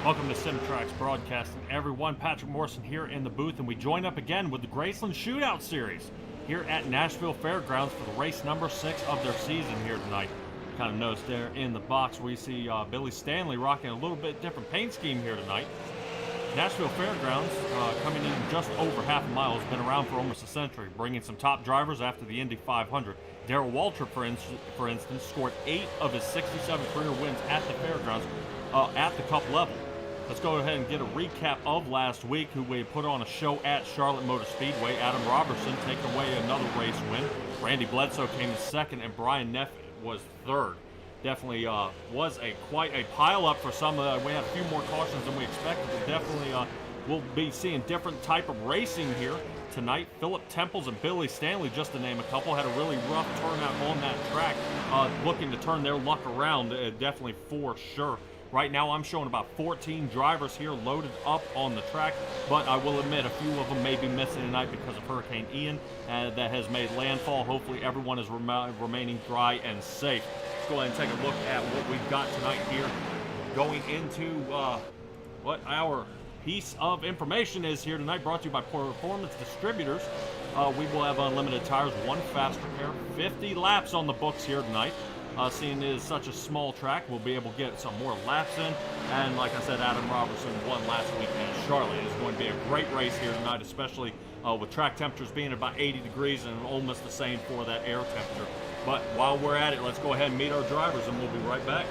Welcome to SimTrax Broadcasting, everyone. Patrick Morrison here in the booth, and we join up again with the GRaceland Shootout Series here at Nashville Fairgrounds for the race number 6 of their season here tonight. Kind of noticed there in the box we see Billy Stanley rocking a little bit different paint scheme here tonight. Nashville Fairgrounds, coming in just over half a mile, has been around for almost a century, bringing some top drivers after the Indy 500. Darrell Waltrip, for instance, scored 8 of his 67 career wins at the Fairgrounds at the Cup level. Let's go ahead and get a recap of last week, who we put on a show at Charlotte Motor Speedway. Adam Robertson taking away another race win. Randy Bledsoe came in second, and Brian Neff was third. Definitely was quite a pile-up for some. We had a few more cautions than we expected, but definitely we'll be seeing different type of racing here tonight. Philip Temples and Billy Stanley, just to name a couple, had a really rough turnout on that track, looking to turn their luck around, definitely for sure. Right now I'm showing about 14 drivers here loaded up on the track, but I will admit a few of them may be missing tonight because of Hurricane Ian that has made landfall. Hopefully everyone is remaining dry and safe. Let's go ahead and take a look at what we've got tonight here. Going into what our piece of information is here tonight, brought to you by Performance Distributors. We will have unlimited tires, one fast repair, 50 laps on the books here tonight. Seeing it is such a small track, we'll be able to get some more laps in. And like I said, Adam Robertson won last week at Charlotte. It's going to be a great race here tonight, especially with track temperatures being about 80 degrees and almost the same for that air temperature. But while we're at it, let's go ahead and meet our drivers, and we'll be right back.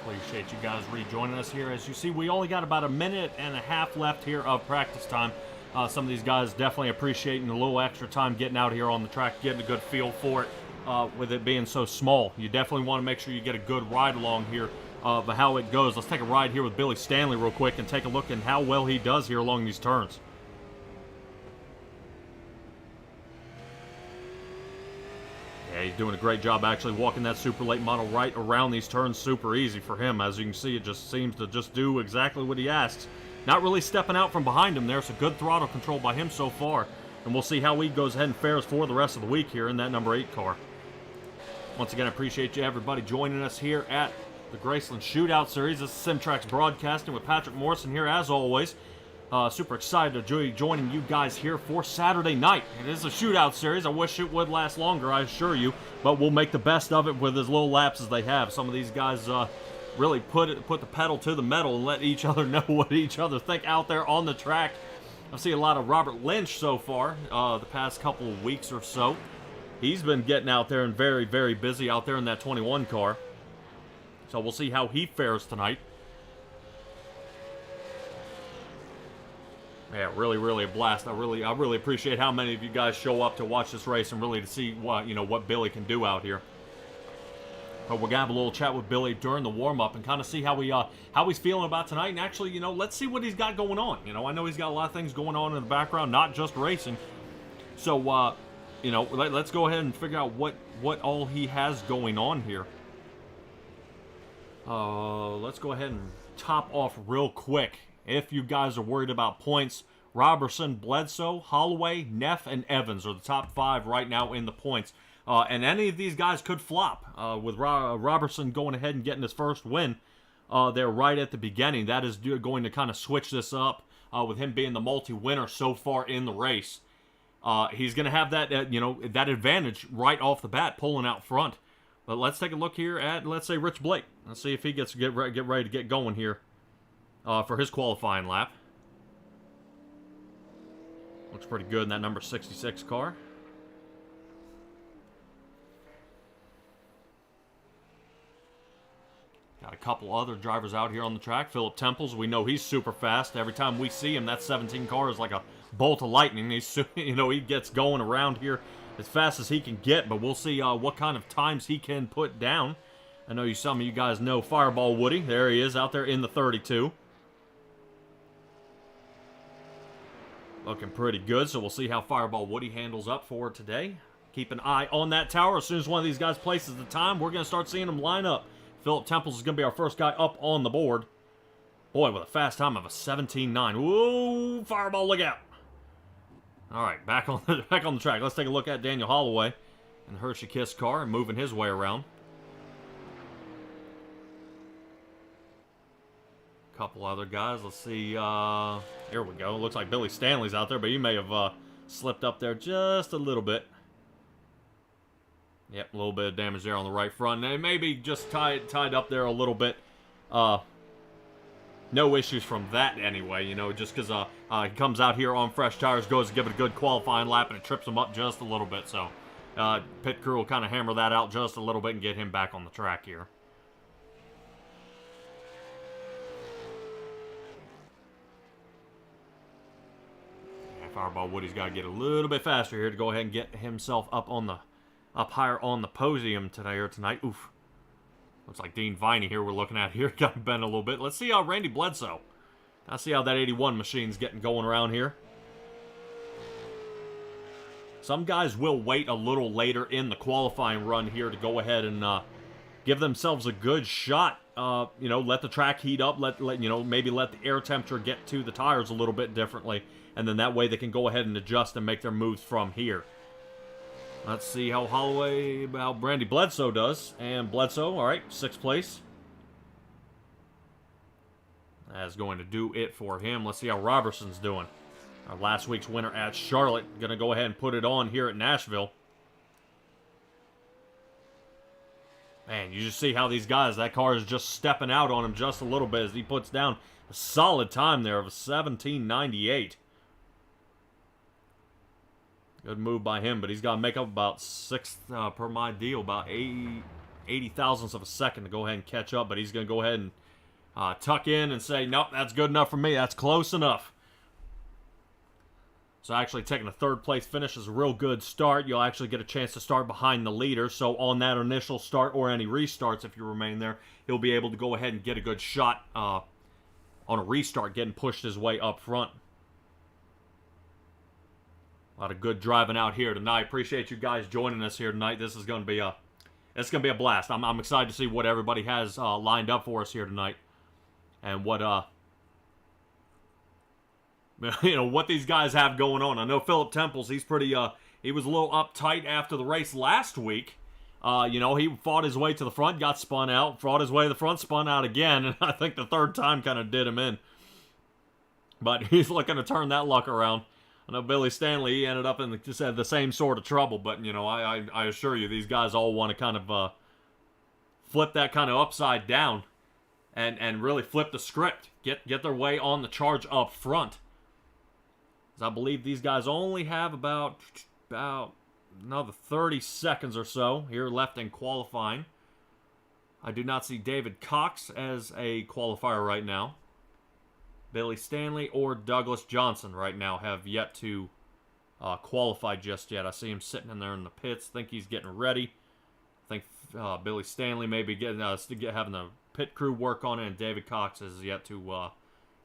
Appreciate you guys rejoining us here. As you see, we only got about a minute and a half left here of practice time. Some of these guys definitely appreciating a little extra time getting out here on the track, getting a good feel for it with it being so small. You definitely want to make sure you get a good ride along here of how it goes. Let's take a ride here with Billy Stanley real quick and take a look at how well he does here along these turns. Yeah, he's doing a great job actually walking that super late model right around these turns. Super easy for him. As you can see, it just seems to just do exactly what he asks. Not really stepping out from behind him there. So good throttle control by him so far. And we'll see how he goes ahead and fares for the rest of the week here in that number 8 car. Once again, I appreciate you everybody joining us here at the GRaceland Shootout Series. This is SimTrax Broadcasting with Patrick Morrison here as always. Super excited to be joining you guys here for Saturday night. It is a shootout series. I wish it would last longer, I assure you, but we'll make the best of it with as little laps as they have. Some of these guys really put the pedal to the metal and let each other know what each other think out there on the track. I've seen a lot of Robert Lynch so far the past couple of weeks or so. He's been getting out there and very, very busy out there in that 21 car. So we'll see how he fares tonight. Yeah, really, really a blast. I really appreciate how many of you guys show up to watch this race and really to see what Billy can do out here. But we're gonna have a little chat with Billy during the warm-up and kind of see how he's feeling about tonight. And actually, let's see what he's got going on. I know he's got a lot of things going on in the background, not just racing. So, let's go ahead and figure out what all he has going on here. Let's go ahead and top off real quick. If you guys are worried about points, Robertson, Bledsoe, Holloway, Neff, and Evans are the top 5 right now in the points. And any of these guys could flop. With Robertson going ahead and getting his first win there right at the beginning. That is going to kind of switch this up with him being the multi-winner so far in the race. He's going to have that that advantage right off the bat, pulling out front. But let's take a look here at, let's say, Rich Blake. Let's see if he gets get ready to get going here for his qualifying lap. Looks pretty good in that number 66 car. Got a couple other drivers out here on the track. Philip Temples, we know he's super fast. Every time we see him, that 17 car is like a bolt of lightning. He's, he gets going around here as fast as he can get, but we'll see what kind of times he can put down. I know some of you guys know Fireball Woody. There he is out there in the 32. Looking pretty good, so we'll see how Fireball Woody handles up for today. Keep an eye on that tower. As soon as one of these guys places the time, we're going to start seeing them line up. Philip Temples is going to be our first guy up on the board. Boy, with a fast time of a 17.9. Whoa, Fireball, look out. All right, back on the track. Let's take a look at Daniel Holloway in the Hershey Kiss car and moving his way around. Couple other guys. Let's see. Here we go. Looks like Billy Stanley's out there, but he may have slipped up there just a little bit. Yep, a little bit of damage there on the right front. And maybe just tied up there a little bit. No issues from that anyway, just because he comes out here on fresh tires, goes to give it a good qualifying lap, and it trips him up just a little bit. So pit crew will kind of hammer that out just a little bit and get him back on the track here. Fireball Woody's got to get a little bit faster here to go ahead and get himself up higher on the podium today or tonight. Oof. Looks like Dean Viney here we're looking at here. Got to bend a little bit. Let's see how Randy Bledsoe. Let's see how that 81 machine's getting going around here. Some guys will wait a little later in the qualifying run here to go ahead and give themselves a good shot. Let the track heat up. Maybe let the air temperature get to the tires a little bit differently. And then that way they can go ahead and adjust and make their moves from here. Let's see how Randy Bledsoe does. And Bledsoe, all right, 6th place. That's going to do it for him. Let's see how Robertson's doing. Our last week's winner at Charlotte. Going to go ahead and put it on here at Nashville. Man, you just see how these guys, that car is just stepping out on him just a little bit as he puts down a solid time there of a 17.98. Good move by him, but he's got to make up about 6th per my deal, about 80 thousandths of a second to go ahead and catch up. But he's going to go ahead and tuck in and say, nope, that's good enough for me. That's close enough. So actually taking a 3rd place finish is a real good start. You'll actually get a chance to start behind the leader. So on that initial start or any restarts, if you remain there, he'll be able to go ahead and get a good shot on a restart, getting pushed his way up front. A lot of good driving out here tonight. Appreciate you guys joining us here tonight. This is going to be a blast. I'm excited to see what everybody has lined up for us here tonight, and what what these guys have going on. I know Philip Temples. He's pretty. He was a little uptight after the race last week. He fought his way to the front, got spun out, fought his way to the front, spun out again, and I think the 3rd time kind of did him in. But he's looking to turn that luck around. I know Billy Stanley, he ended up in just had the same sort of trouble, but, I assure you, these guys all want to kind of flip that kind of upside down and really flip the script. Get their way on the charge up front. As I believe these guys only have about another 30 seconds or so here left in qualifying. I do not see David Cox as a qualifier right now. Billy Stanley or Douglas Johnson right now have yet to qualify just yet. I see him sitting in there in the pits. Think he's getting ready. I think Billy Stanley may be having the pit crew work on it, and David Cox is yet to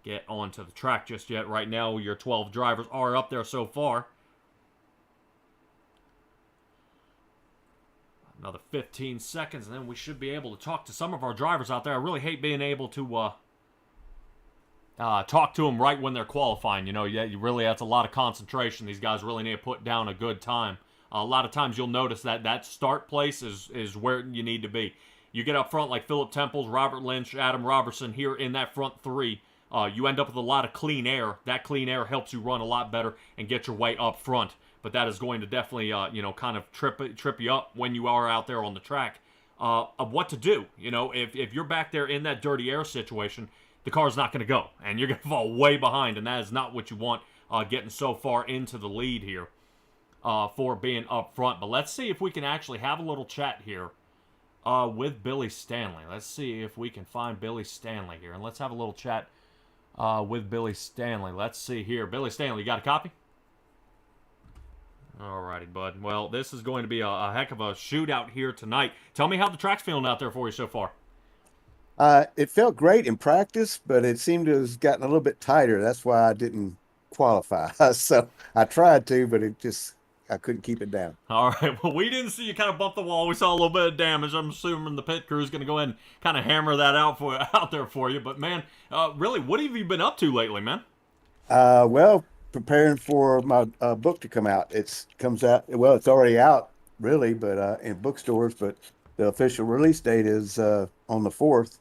get onto the track just yet. Right now, your 12 drivers are up there so far. Another 15 seconds, and then we should be able to talk to some of our drivers out there. I really hate being able to talk to them right when they're qualifying. That's a lot of concentration. These guys really need to put down a good time. A lot of times you'll notice that start place is where you need to be. You get up front like Philip Temples, Robert Lynch, Adam Robertson here in that front three. You end up with a lot of clean air. That clean air helps you run a lot better and get your way up front. But that is going to definitely, kind of trip you up when you are out there on the track of what to do. If you're back there in that dirty air situation, the car's not going to go, and you're going to fall way behind, and that is not what you want getting so far into the lead here for being up front. But let's see if we can actually have a little chat here with Billy Stanley. Let's see if we can find Billy Stanley here, and let's have a little chat with Billy Stanley. Let's see here. Billy Stanley, you got a copy? Alrighty, bud. Well, this is going to be a heck of a shootout here tonight. Tell me how the track's feeling out there for you so far. It felt great in practice, but it seemed to have gotten a little bit tighter. That's why I didn't qualify. So I tried to, but I couldn't keep it down. All right. Well, we didn't see you kind of bump the wall. We saw a little bit of damage. I'm assuming the pit crew is going to go ahead and kind of hammer that out there for you. But, man, really, what have you been up to lately, man? Well, preparing for my book to come out. It comes out, well, it's already out, really, but in bookstores, but the official release date is on the 4th.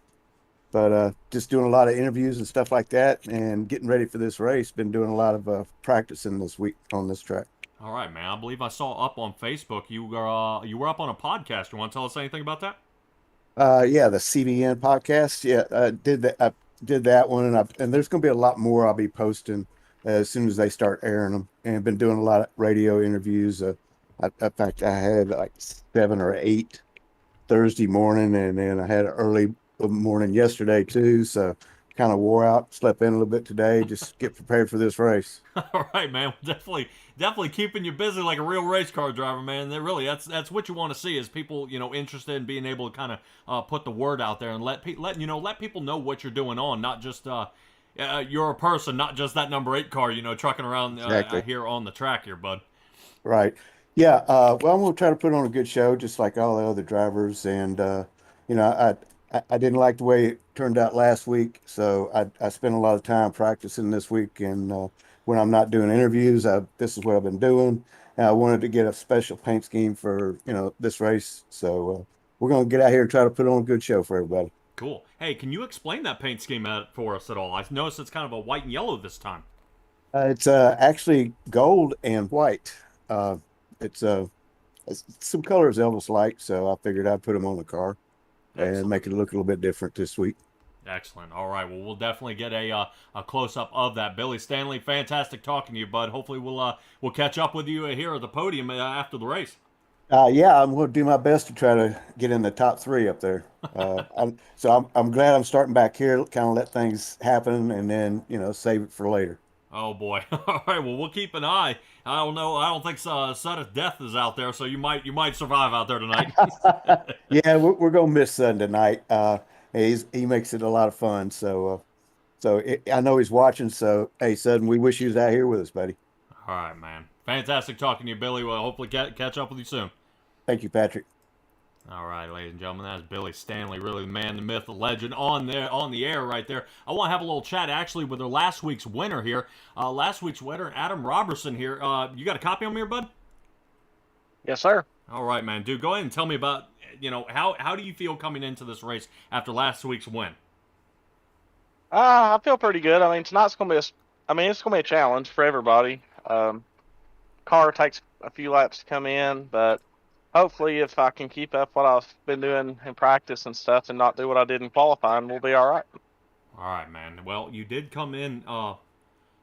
But just doing a lot of interviews and stuff like that and getting ready for this race. Been doing a lot of practicing this week on this track. All right, man. I believe I saw up on Facebook you were up on a podcast. You want to tell us anything about that? Yeah, the CBN podcast. Yeah, I did that one, and there's going to be a lot more I'll be posting as soon as they start airing them. And been doing a lot of radio interviews. In fact, I had like 7 or 8 Thursday morning, and then I had an early morning yesterday too. So kind of wore out. Slept in a little bit today. Just get prepared for this race. All right, man. Definitely keeping you busy like a real race car driver, man. That's what you want to see is people, interested in being able to kind of put the word out there and let people know what you're doing on, not just you're a person, not just that number 8 car, trucking around Exactly. here on the track here, bud. Right. Yeah. Well, I'm going to try to put on a good show, just like all the other drivers. And I didn't like the way it turned out last week, so I spent a lot of time practicing this week. And when I'm not doing interviews, this is what I've been doing. And I wanted to get a special paint scheme for this race, so we're going to get out here and try to put on a good show for everybody. Cool. Hey, can you explain that paint scheme for us at all? I noticed it's kind of a white and yellow this time. It's actually gold and white. It's some colors Elvis liked, so I figured I'd put them on the car. Excellent. And make it look a little bit different this week. Excellent. All right. Well, we'll definitely get a close-up of that. Billy Stanley, fantastic talking to you, bud. Hopefully we'll catch up with you here at the podium after the race. Yeah, I'm going to do my best to try to get in the top 3 up there. I'm glad I'm starting back here, kind of let things happen, and then save it for later. Oh boy. All right. Well, we'll keep an eye. I don't know. I don't think sudden death is out there, so you might survive out there tonight. Yeah, we're gonna miss Sudden tonight. He makes it a lot of fun. So I know he's watching. So hey, Sudden, we wish you was out here with us, buddy. All right, man. Fantastic talking to you, Billy. We'll hopefully catch up with you soon. Thank you, Patrick. All right, ladies and gentlemen, that's Billy Stanley, really the man, the myth, the legend on the air right there. I want to have a little chat actually with our last week's winner here. Last week's winner, Adam Robertson here. You got a copy on me here, bud? Yes, sir. All right, man. Dude, go ahead and tell me about, how do you feel coming into this race after last week's win? I feel pretty good. I mean, tonight's going to be it's going to be a challenge for everybody. Car takes a few laps to come in, but hopefully, if I can keep up what I've been doing in practice and stuff, and not do what I did in qualifying, we'll be all right. All right, man. Well, you did come in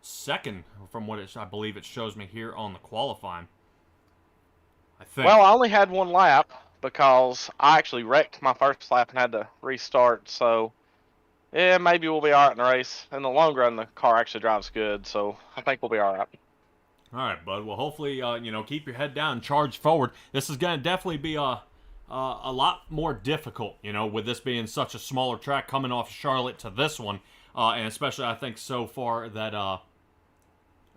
second from what I believe it shows me here on the qualifying. I think. Well, I only had one lap because I actually wrecked my first lap and had to restart. So, yeah, maybe we'll be all right in the race. In the long run, the car actually drives good, so I think we'll be all right. All right, bud. Well, hopefully, keep your head down and charge forward. This is going to definitely be a lot more difficult, with this being such a smaller track coming off Charlotte to this one. And especially, I think, so far that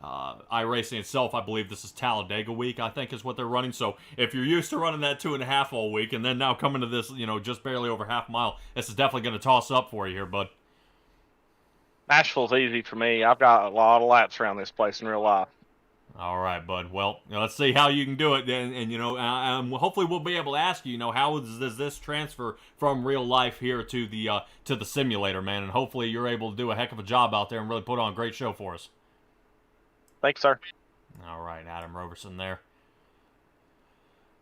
iRacing itself, I believe this is Talladega week, I think is what they're running. So if you're used to running that 2.5 all week and then now coming to this, just barely over half mile, this is definitely going to toss up for you here, bud. Nashville's easy for me. I've got a lot of laps around this place in real life. All right, bud. Well, let's see how you can do it. And hopefully we'll be able to ask you, how does this transfer from real life here to the simulator, man? And hopefully you're able to do a heck of a job out there and really put on a great show for us. Thanks, sir. All right, Adam Robertson there.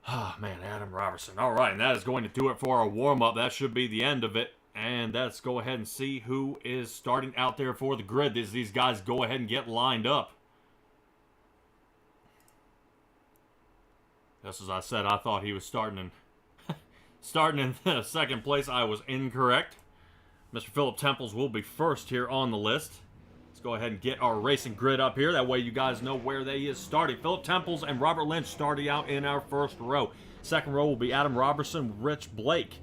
Oh, man, Adam Robertson. All right, and that is going to do it for our warm-up. That should be the end of it. And let's go ahead and see who is starting out there for the grid. These guys go ahead and get lined up. Just as I said, I thought he was starting in second place. I was incorrect. Mr. Philip Temples will be first here on the list. Let's go ahead and get our racing grid up here. That way you guys know where he is starting. Philip Temples and Robert Lynch starting out in our first row. Second row will be Adam Robertson, Rich Blake.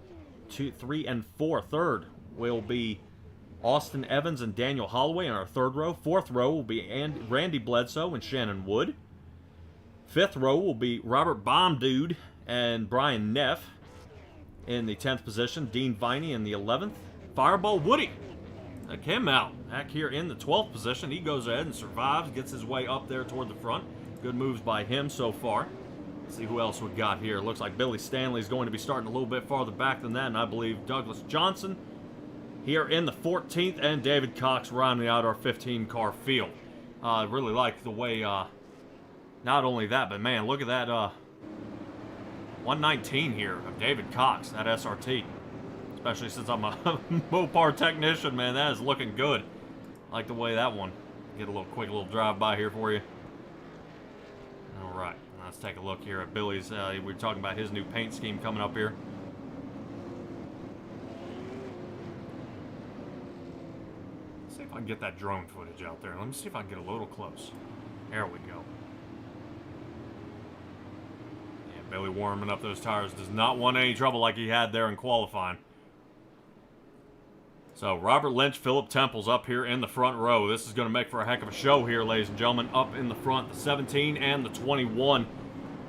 2, 3, and 4. Third will be Austin Evans and Daniel Holloway in our third row. Fourth row will be Randy Bledsoe and Shannon Wood. Fifth row will be Robert Bombdude and Brian Neff in the 10th position. Dean Viney in the 11th. Fireball Woody. Check him out. Back here in the 12th position. He goes ahead and survives. Gets his way up there toward the front. Good moves by him so far. Let's see who else we got here. Looks like Billy Stanley is going to be starting a little bit farther back than that. And I believe Douglas Johnson here in the 14th. And David Cox rounding out our 15-car field. I really like the way... Not only that, but man, look at that 119 here of David Cox, that SRT. Especially since I'm a Mopar technician, man, that is looking good. I like the way that one. Get a quick little drive-by here for you. All right, let's take a look here at Billy's. We're talking about his new paint scheme coming up here. Let's see if I can get that drone footage out there. Let me see if I can get a little close. There we go. Billy warming up those tires. Does not want any trouble like he had there in qualifying. So, Robert Lynch, Philip Temples up here in the front row. This is going to make for a heck of a show here, ladies and gentlemen. Up in the front, the 17 and the 21.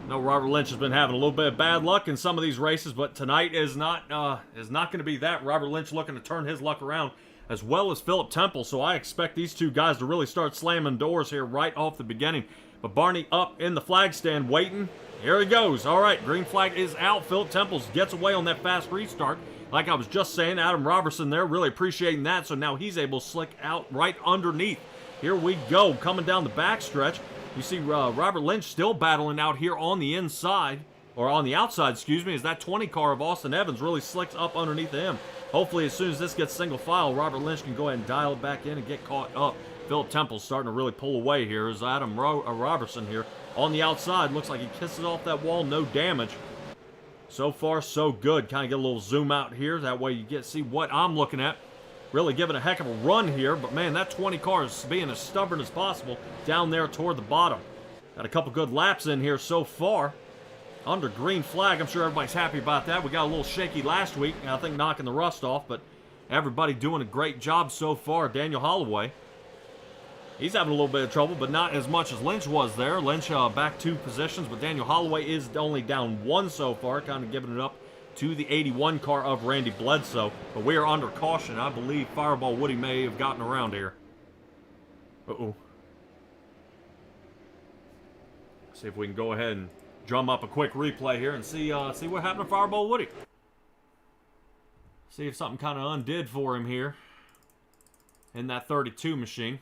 I know Robert Lynch has been having a little bit of bad luck in some of these races, but tonight is not going to be that. Robert Lynch looking to turn his luck around, as well as Philip Temple. So I expect these two guys to really start slamming doors here right off the beginning. But Barney up in the flag stand waiting. Here he goes. All right, green flag is out. Philip Temples gets away on that fast restart. Like I was just saying, Adam Robertson there, really appreciating that. So now he's able to slick out right underneath. Here we go, coming down the backstretch. You see Robert Lynch still battling out here on the inside, or on the outside, excuse me, as that 20 car of Austin Evans really slicks up underneath him. Hopefully, as soon as this gets single file, Robert Lynch can go ahead and dial it back in and get caught up. Philip Temple's starting to really pull away here as Adam Robertson here on the outside. Looks like he kisses off that wall, no damage. So far, so good. Kind of get a little zoom out here. That way you see what I'm looking at. Really giving a heck of a run here. But, man, that 20 car is being as stubborn as possible down there toward the bottom. Got a couple good laps in here so far. Under green flag. I'm sure everybody's happy about that. We got a little shaky last week. I think knocking the rust off. But everybody doing a great job so far. Daniel Holloway. He's having a little bit of trouble, but not as much as Lynch was there. Lynch back 2 positions, but Daniel Holloway is only down 1 so far, kind of giving it up to the 81 car of Randy Bledsoe. But we are under caution. I believe Fireball Woody may have gotten around here. Uh-oh. See if we can go ahead and drum up a quick replay here and see what happened to Fireball Woody. See if something kind of undid for him here in that 32 machine.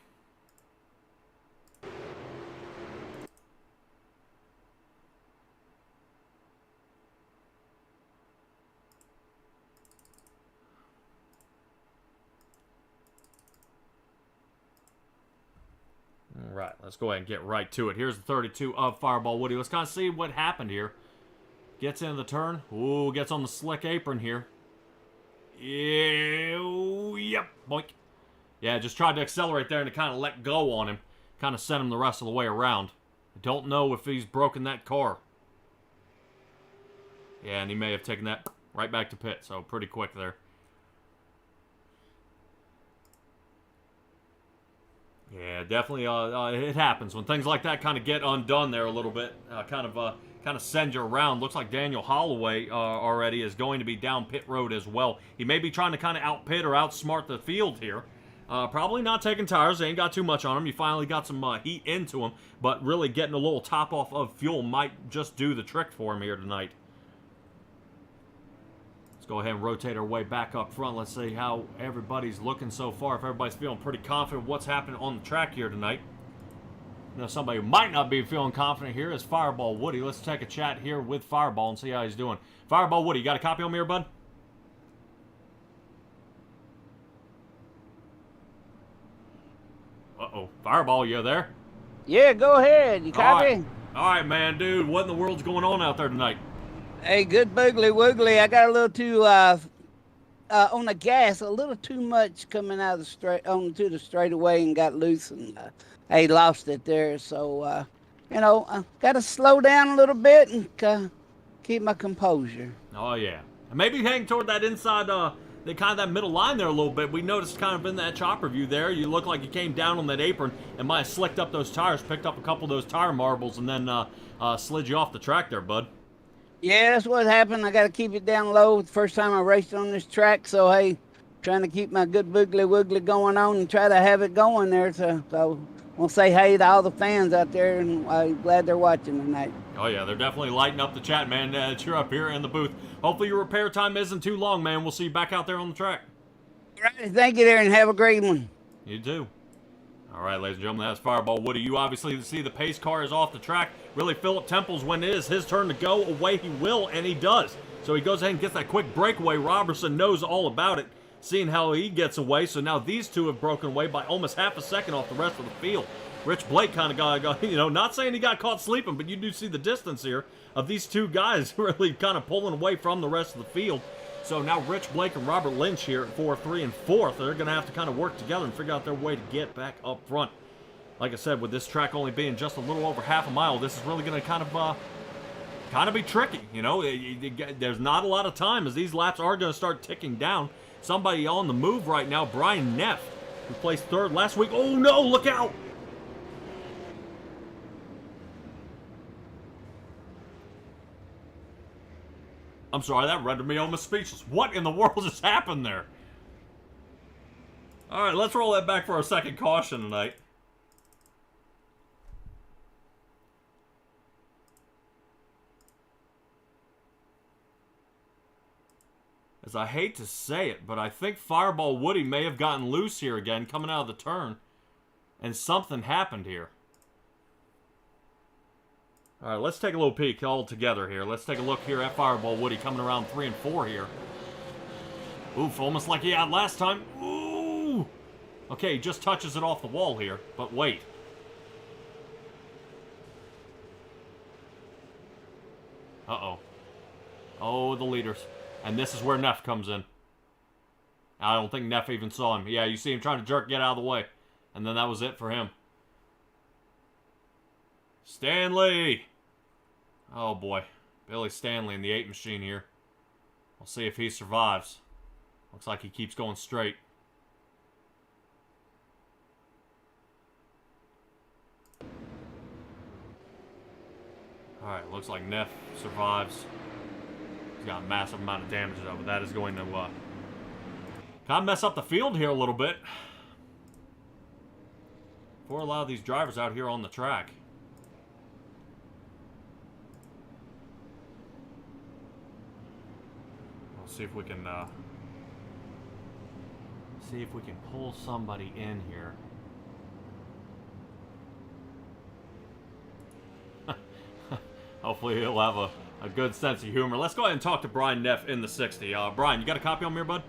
let's go ahead and get right to it. Here's the 32 of Fireball Woody. Let's kind of see what happened here. Gets into the turn. Ooh, gets on the slick apron here. Yep, boink. Yeah, just tried to accelerate there and to kind of let go on him. Kind of sent him the rest of the way around. I don't know if he's broken that car. Yeah, and he may have taken that right back to pit, so pretty quick there. Yeah, definitely. It happens when things like that kind of get undone there a little bit. Kind of send you around. Looks like Daniel Holloway already is going to be down pit road as well. He may be trying to kind of outpit or outsmart the field here. Probably not taking tires. They ain't got too much on him. You finally got some heat into him, but really getting a little top off of fuel might just do the trick for him here tonight. Let's go ahead and rotate our way back up front. Let's see how everybody's looking so far. If everybody's feeling pretty confident what's happening on the track here tonight. You know, somebody who might not be feeling confident here is Fireball Woody. Let's take a chat here with Fireball and see how he's doing. Fireball Woody, you got a copy on me here, bud? Uh-oh. Fireball, you there? Yeah, go ahead. You copy? All right, man, dude. What in the world's going on out there tonight? Hey, good boogly woogly. I got a little too on the gas, a little too much coming out of the straight onto the straightaway and got loose and I lost it there. So you know, I got to slow down a little bit and keep my composure. Oh yeah, and maybe hang toward that inside the kind of that middle line there a little bit. We noticed kind of in that chopper view there, you look like you came down on that apron and might have slicked up those tires, picked up a couple of those tire marbles, and then slid you off the track there, bud. Yeah, that's what happened. I got to keep it down low. The first time I raced on this track, so hey, trying to keep my good boogly woogly going on and try to have it going there. So I'll say hey to all the fans out there, and I'm glad they're watching tonight. Oh yeah, they're definitely lighting up the chat, man. You're up here in the booth. Hopefully your repair time isn't too long, man. We'll see you back out there on the track. All right, thank you there, and have a great one. You too. All right, ladies and gentlemen, that's Fireball Woody. You obviously see the pace car is off the track. Really, Philip Temple's when it is his turn to go away, he will, and he does. So he goes ahead and gets that quick breakaway. Robertson knows all about it, seeing how he gets away. So now these two have broken away by almost half a second off the rest of the field. Rich Blake kind of got, you know, not saying he got caught sleeping, but you do see the distance here of these two guys really kind of pulling away from the rest of the field. So now Rich Blake and Robert Lynch here at 4th, 3, and 4th. They're going to have to kind of work together and figure out their way to get back up front. Like I said, with this track only being just a little over half a mile, this is really going to kind of be tricky. You know, there's not a lot of time as these laps are going to start ticking down. Somebody on the move right now, Brian Neff, who placed 3rd last week. Oh no, look out! I'm sorry, that rendered me almost speechless. What in the world just happened there? All right, let's roll that back for our second caution tonight. As I hate to say it, but I think Fireball Woody may have gotten loose here again, coming out of the turn. And something happened here. All right, let's take a little peek all together here. Let's take a look here at Fireball Woody coming around 3 and 4 here. Oof, almost like he had last time. Ooh! Okay, he just touches it off the wall here, but wait. Uh-oh. Oh, the leaders. And this is where Neff comes in. I don't think Neff even saw him. Yeah, you see him trying to jerk, get out of the way. And then that was it for him. Stanley! Oh boy. Billy Stanley in the 8 machine here. We'll see if he survives. Looks like he keeps going straight. Alright, looks like Neff survives. He's got a massive amount of damage though, but that is going to kind of mess up the field here a little bit. For a lot of these drivers out here on the track. We'll see if we can pull somebody in here. Hopefully he'll have a good sense of humor. Let's go ahead and talk to Brian Neff in the 60. Brian, you got a copy on me here, bud?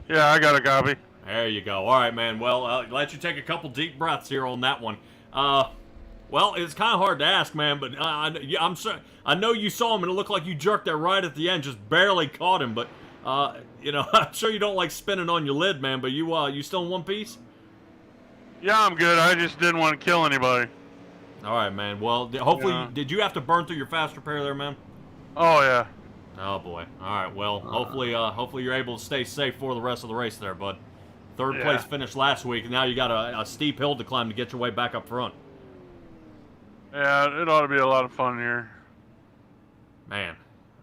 Yeah, I got a copy. There you go. All right, man. Well, let you take a couple deep breaths here on that one. Well, it's kind of hard to ask, man, but I'm sure I know you saw him, and it looked like you jerked there right at the end, just barely caught him. But I'm sure you don't like spinning on your lid, man. But you still in one piece? Yeah, I'm good. I just didn't want to kill anybody. All right, man. Well, hopefully, did you have to burn through your fast repair there, man? Oh yeah. Oh boy. All right. Well, hopefully you're able to stay safe for the rest of the race there, bud. Third place finish last week, and now you got a steep hill to climb to get your way back up front. Yeah, it ought to be a lot of fun here. Man.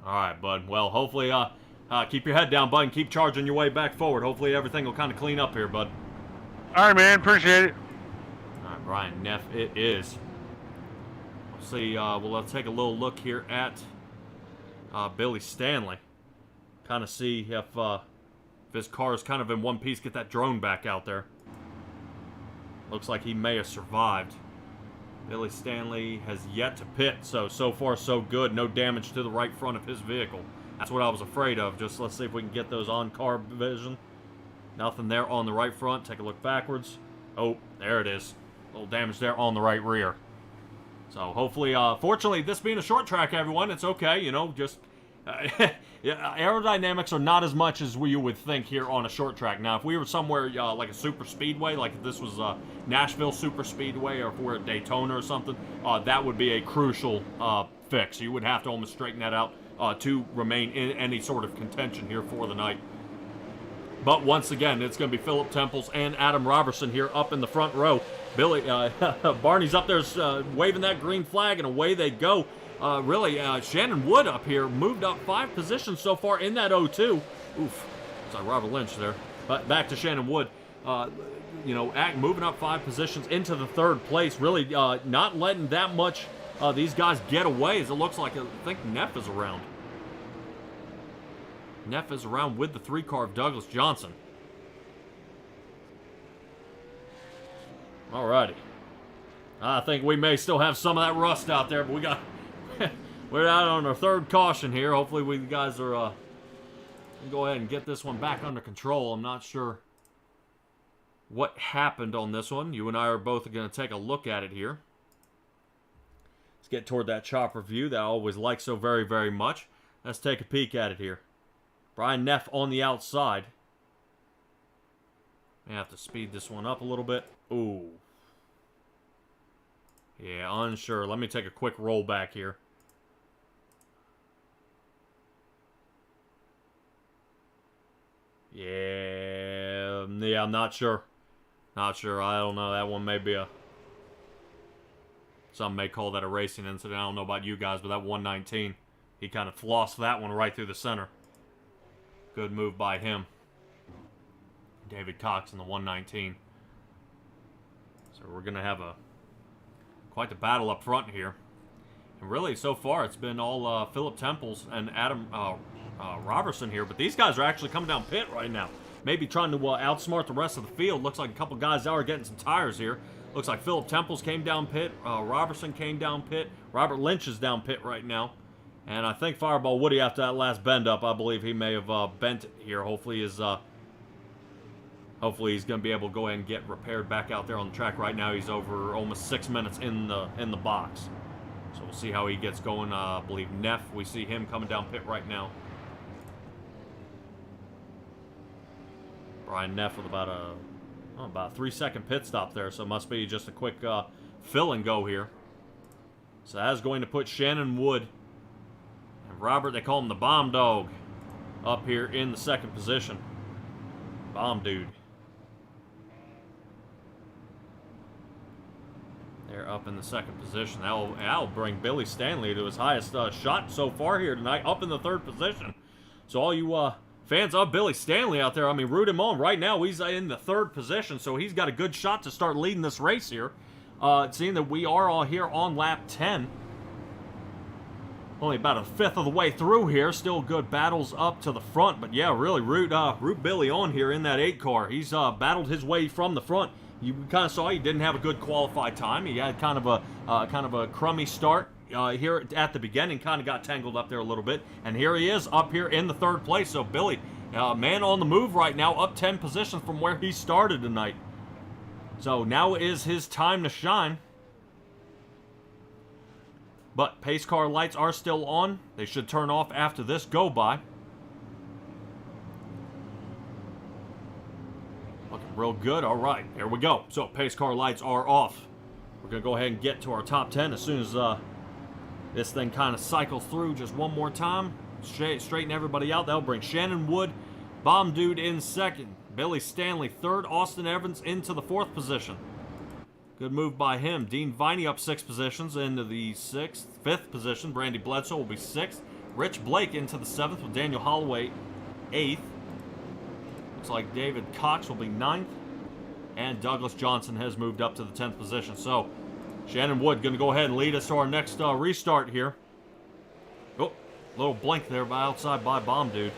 All right, bud. Well, hopefully, keep your head down, bud, and keep charging your way back forward. Hopefully everything will kind of clean up here, bud. All right, man. Appreciate it. All right, Brian Neff, it is. We'll see. Let's take a little look here at Billy Stanley. Kind of see if his car is kind of in one piece. Get that drone back out there. Looks like he may have survived. Billy Stanley has yet to pit, so far so good. No damage to the right front of his vehicle. That's what I was afraid of. Just let's see if we can get those on-car vision. Nothing there on the right front. Take a look backwards. Oh, there it is. A little damage there on the right rear. So hopefully, fortunately, this being a short track, everyone, it's okay. You know, just aerodynamics are not as much as you would think here on a short track. Now, if we were somewhere like a super speedway, like if this was Nashville Super Speedway, or if we're at Daytona or something, that would be a crucial fix. You would have to almost straighten that out to remain in any sort of contention here for the night. But once again, it's going to be Philip Temples and Adam Robertson here up in the front row. Billy, Barney's up there waving that green flag, and away they go. Shannon Wood up here moved up 5 positions so far in that 0-2. Oof, it's like Robert Lynch there. But back to Shannon Wood. Moving up 5 positions into the 3rd place. Really not letting that much these guys get away, as it looks like. I think Neff is around. Neff is around with the 3-car of Douglas Johnson. Alrighty. I think we may still have some of that rust out there, but we're out on our 3rd caution here. Hopefully we guys are go ahead and get this one back under control. I'm not sure what happened on this one. You and I are both going to take a look at it here. Let's get toward that chopper view that I always like so very, very much. Let's take a peek at it here. Brian Neff on the outside. May have to speed this one up a little bit. Ooh. Yeah, unsure. Let me take a quick roll back here. Yeah, I'm not sure. Not sure. I don't know. That one may be some may call that a racing incident. I don't know about you guys, but that 119, he kind of flossed that one right through the center. Good move by him. David Cox in the 119. So we're going to have quite the battle up front here. And really, so far, it's been all Philip Temples and Adam Robertson here. But these guys are actually coming down pit right now. Maybe trying to outsmart the rest of the field. Looks like a couple guys are getting some tires here. Looks like Philip Temples came down pit. Robertson came down pit. Robert Lynch is down pit right now. And I think Fireball Woody, after that last bend up, I believe he may have bent it here. Hopefully he's going to be able to go ahead and get repaired back out there on the track. Right now he's over almost 6 minutes in the box. So we'll see how he gets going. I believe Neff, we see him coming down pit right now. Brian Neff with about a 3-second pit stop there. So it must be just a quick fill and go here. So that is going to put Shannon Wood and Robert, they call him the Bomb Dog, up here in the 2nd position. Bomb Dude. They're up in the 2nd position. That'll bring Billy Stanley to his highest shot so far here tonight, up in the 3rd position. So all you fans of Billy Stanley out there, I mean, root him on. Right now, he's in the 3rd position, so he's got a good shot to start leading this race here. Seeing that we are all here on lap 10. Only about a 5th of the way through here. Still good battles up to the front. But yeah, really root Billy on here in that 8-car. He's battled his way from the front. You kind of saw he didn't have a good qualified time. He had kind of a crummy start here at the beginning. Kind of got tangled up there a little bit. And here he is up here in the 3rd place. So Billy Man on the move right now, up 10 positions from where he started tonight. So now is his time to shine. But pace car lights are still on. They should turn off after this go by. Looking real good. All right, here we go. So pace car lights are off. We're going to go ahead and get to our top 10 as soon as this thing kind of cycles through just one more time. Straighten everybody out. That'll bring Shannon Wood, Bomb Dude in second. Billy Stanley third. Austin Evans into the 4th position. Good move by him. Dean Viney up 6 positions into the 5th position. Brandy Bledsoe will be 6th. Rich Blake into the 7th with Daniel Holloway 8th. Looks like David Cox will be 9th. And Douglas Johnson has moved up to the 10th position. So, Shannon Wood going to go ahead and lead us to our next restart here. Oh, little blink there outside by Bomb Dude.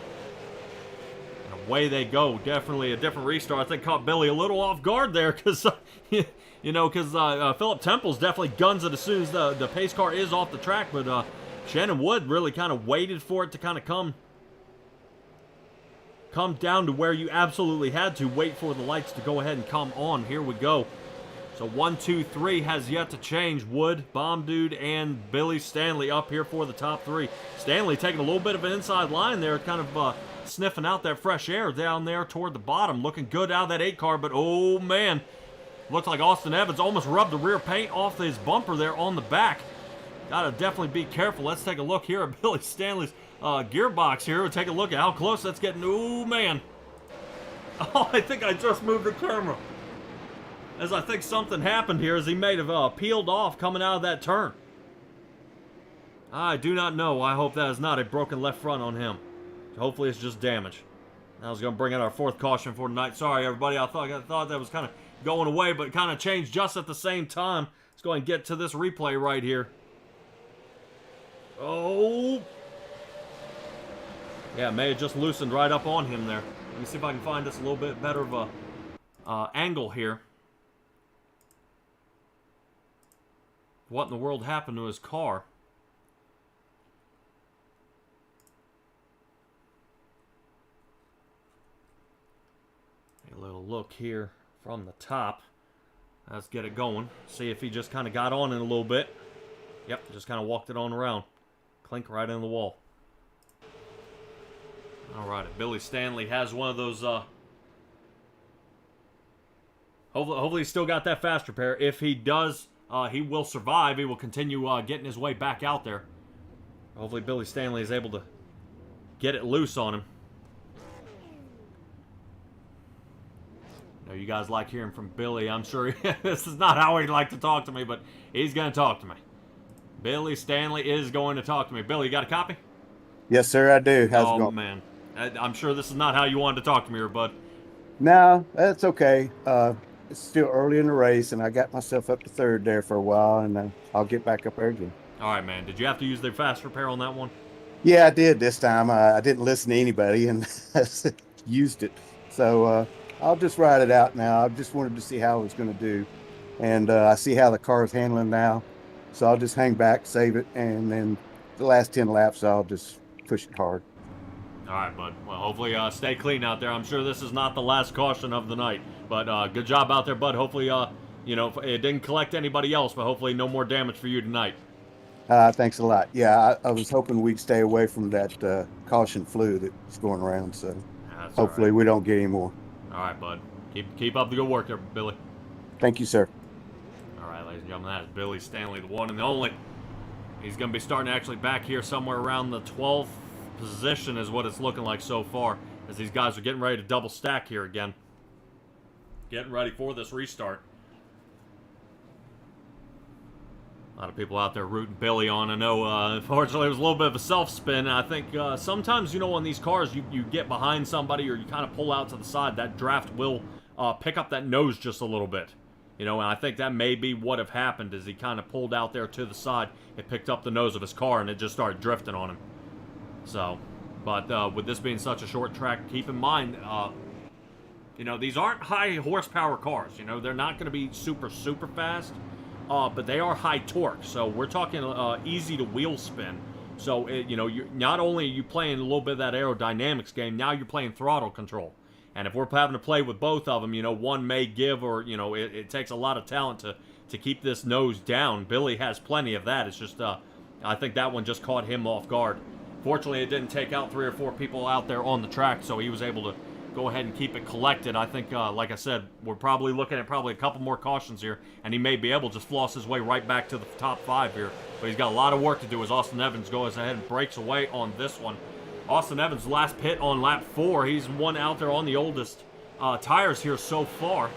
And away they go. Definitely a different restart. I think caught Billy a little off guard there because... Philip Temple's definitely guns it as soon as the pace car is off the track, but Shannon Wood really kind of waited for it to kind of come down to where you absolutely had to wait for the lights to go ahead and come on. Here we go. So 1, 2, 3 has yet to change. Wood, Bomb Dude, and Billy Stanley up here for the top 3. Stanley taking a little bit of an inside line there, kind of sniffing out that fresh air down there toward the bottom. Looking good out of that 8 car, but oh man. Looks like Austin Evans almost rubbed the rear paint off his bumper there on the back. Gotta definitely be careful. Let's take a look here at Billy Stanley's gearbox here. We'll take a look at how close that's getting. Ooh, man. Oh, I think I just moved the camera. As I think something happened here as he may have peeled off coming out of that turn. I do not know. I hope that is not a broken left front on him. Hopefully it's just damage. I was going to bring out our 4th caution for tonight. Sorry, everybody. I thought that was kind of going away, but kind of changed just at the same time. Let's go ahead and get to this replay right here. Oh. Yeah, may have just loosened right up on him there. Let me see if I can find this a little bit better of a angle here. What in the world happened to his car? A little look here from the top. Let's get it going. See if he just kind of got on it a little bit. Yep, just kind of walked it on around. Clink right into the wall. Alright, Billy Stanley has one of those, hopefully he's still got that fast repair. If he does, he will survive. He will continue getting his way back out there. Hopefully Billy Stanley is able to get it loose on him. You guys like hearing from Billy. I'm sure this is not how he'd like to talk to me, but he's going to talk to me. Billy Stanley is going to talk to me. Billy, you got a copy? Yes, sir, I do. How's it going? Oh, man. I'm sure this is not how you wanted to talk to me here, bud. No, that's okay. It's still early in the race, and I got myself up to 3rd there for a while, and I'll get back up there again. All right, man. Did you have to use the fast repair on that one? Yeah, I did this time. I didn't listen to anybody and used it. So I'll just ride it out now. I just wanted to see how it was going to do. And I see how the car is handling now. So I'll just hang back, save it, and then the last 10 laps, I'll just push it hard. All right, bud. Well, hopefully stay clean out there. I'm sure this is not the last caution of the night. But good job out there, bud. Hopefully, it didn't collect anybody else, but hopefully no more damage for you tonight. Thanks a lot. Yeah, I was hoping we'd stay away from that caution flu that's going around. So That's hopefully we don't get any more. All right, bud. Keep up the good work there, Billy. Thank you, sir. All right, ladies and gentlemen, that is Billy Stanley, the one and the only. He's going to be starting actually back here somewhere around the 12th position is what it's looking like so far, as these guys are getting ready to double stack here again. Getting ready for this restart. A lot of people out there rooting Billy on. I know, unfortunately, it was a little bit of a self-spin. I think sometimes, on these cars, you get behind somebody or you kind of pull out to the side. That draft will pick up that nose just a little bit. And I think that may be what have happened is he kind of pulled out there to the side. It picked up the nose of his car, and it just started drifting on him. So, but with this being such a short track, keep in mind, these aren't high horsepower cars. They're not going to be super, super fast. But they are high torque, so we're talking easy to wheel spin. So, you know, you're, not only are you playing a little bit of that aerodynamics game, now you're playing throttle control. And if we're having to play with both of them, you know, one may give, or, you know, it takes a lot of talent to keep this nose down. Billy has plenty of that. It's just, I think that one just caught him off guard. Fortunately, it didn't take out 3 or 4 people out there on the track, so he was able to go ahead and keep it collected. I think, like I said, we're probably looking at probably a couple more cautions here, and he may be able to just floss his way right back to the top 5 here. But he's got a lot of work to do as Austin Evans goes ahead and breaks away on this one. Austin Evans' last pit on lap 4. He's one out there on the oldest tires here so far.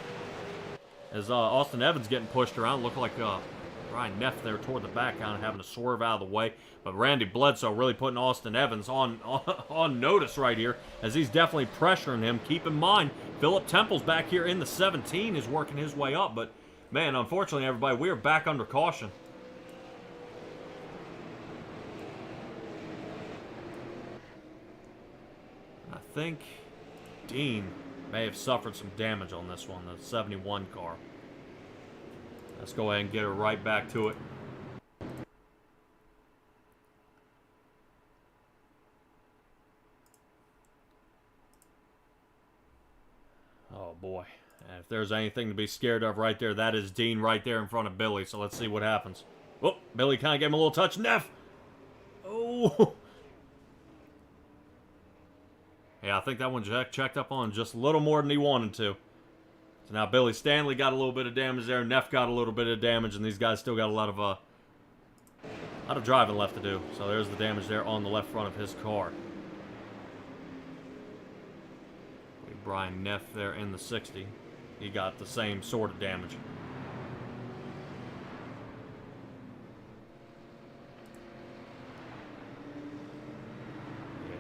As Austin Evans getting pushed around, look like Brian Neff there toward the back, kind of having to swerve out of the way. But Randy Bledsoe really putting Austin Evans on notice right here, as he's definitely pressuring him. Keep in mind, Philip Temple's back here in the 17 is working his way up. But, man, unfortunately, everybody, we are back under caution. I think Dean may have suffered some damage on this one, the 71 car. Let's go ahead and get her right back to it. Oh boy, and if there's anything to be scared of right there, that is Dean right there in front of Billy, so let's see what happens. Oh, Billy kind of gave him a little touch. Neff! Oh! Yeah, I think that one checked up on just a little more than he wanted to. So now Billy Stanley got a little bit of damage there. Neff got a little bit of damage, and these guys still got a lot of driving left to do. So there's the damage there on the left front of his car. Brian Neff there in the 60. He got the same sort of damage.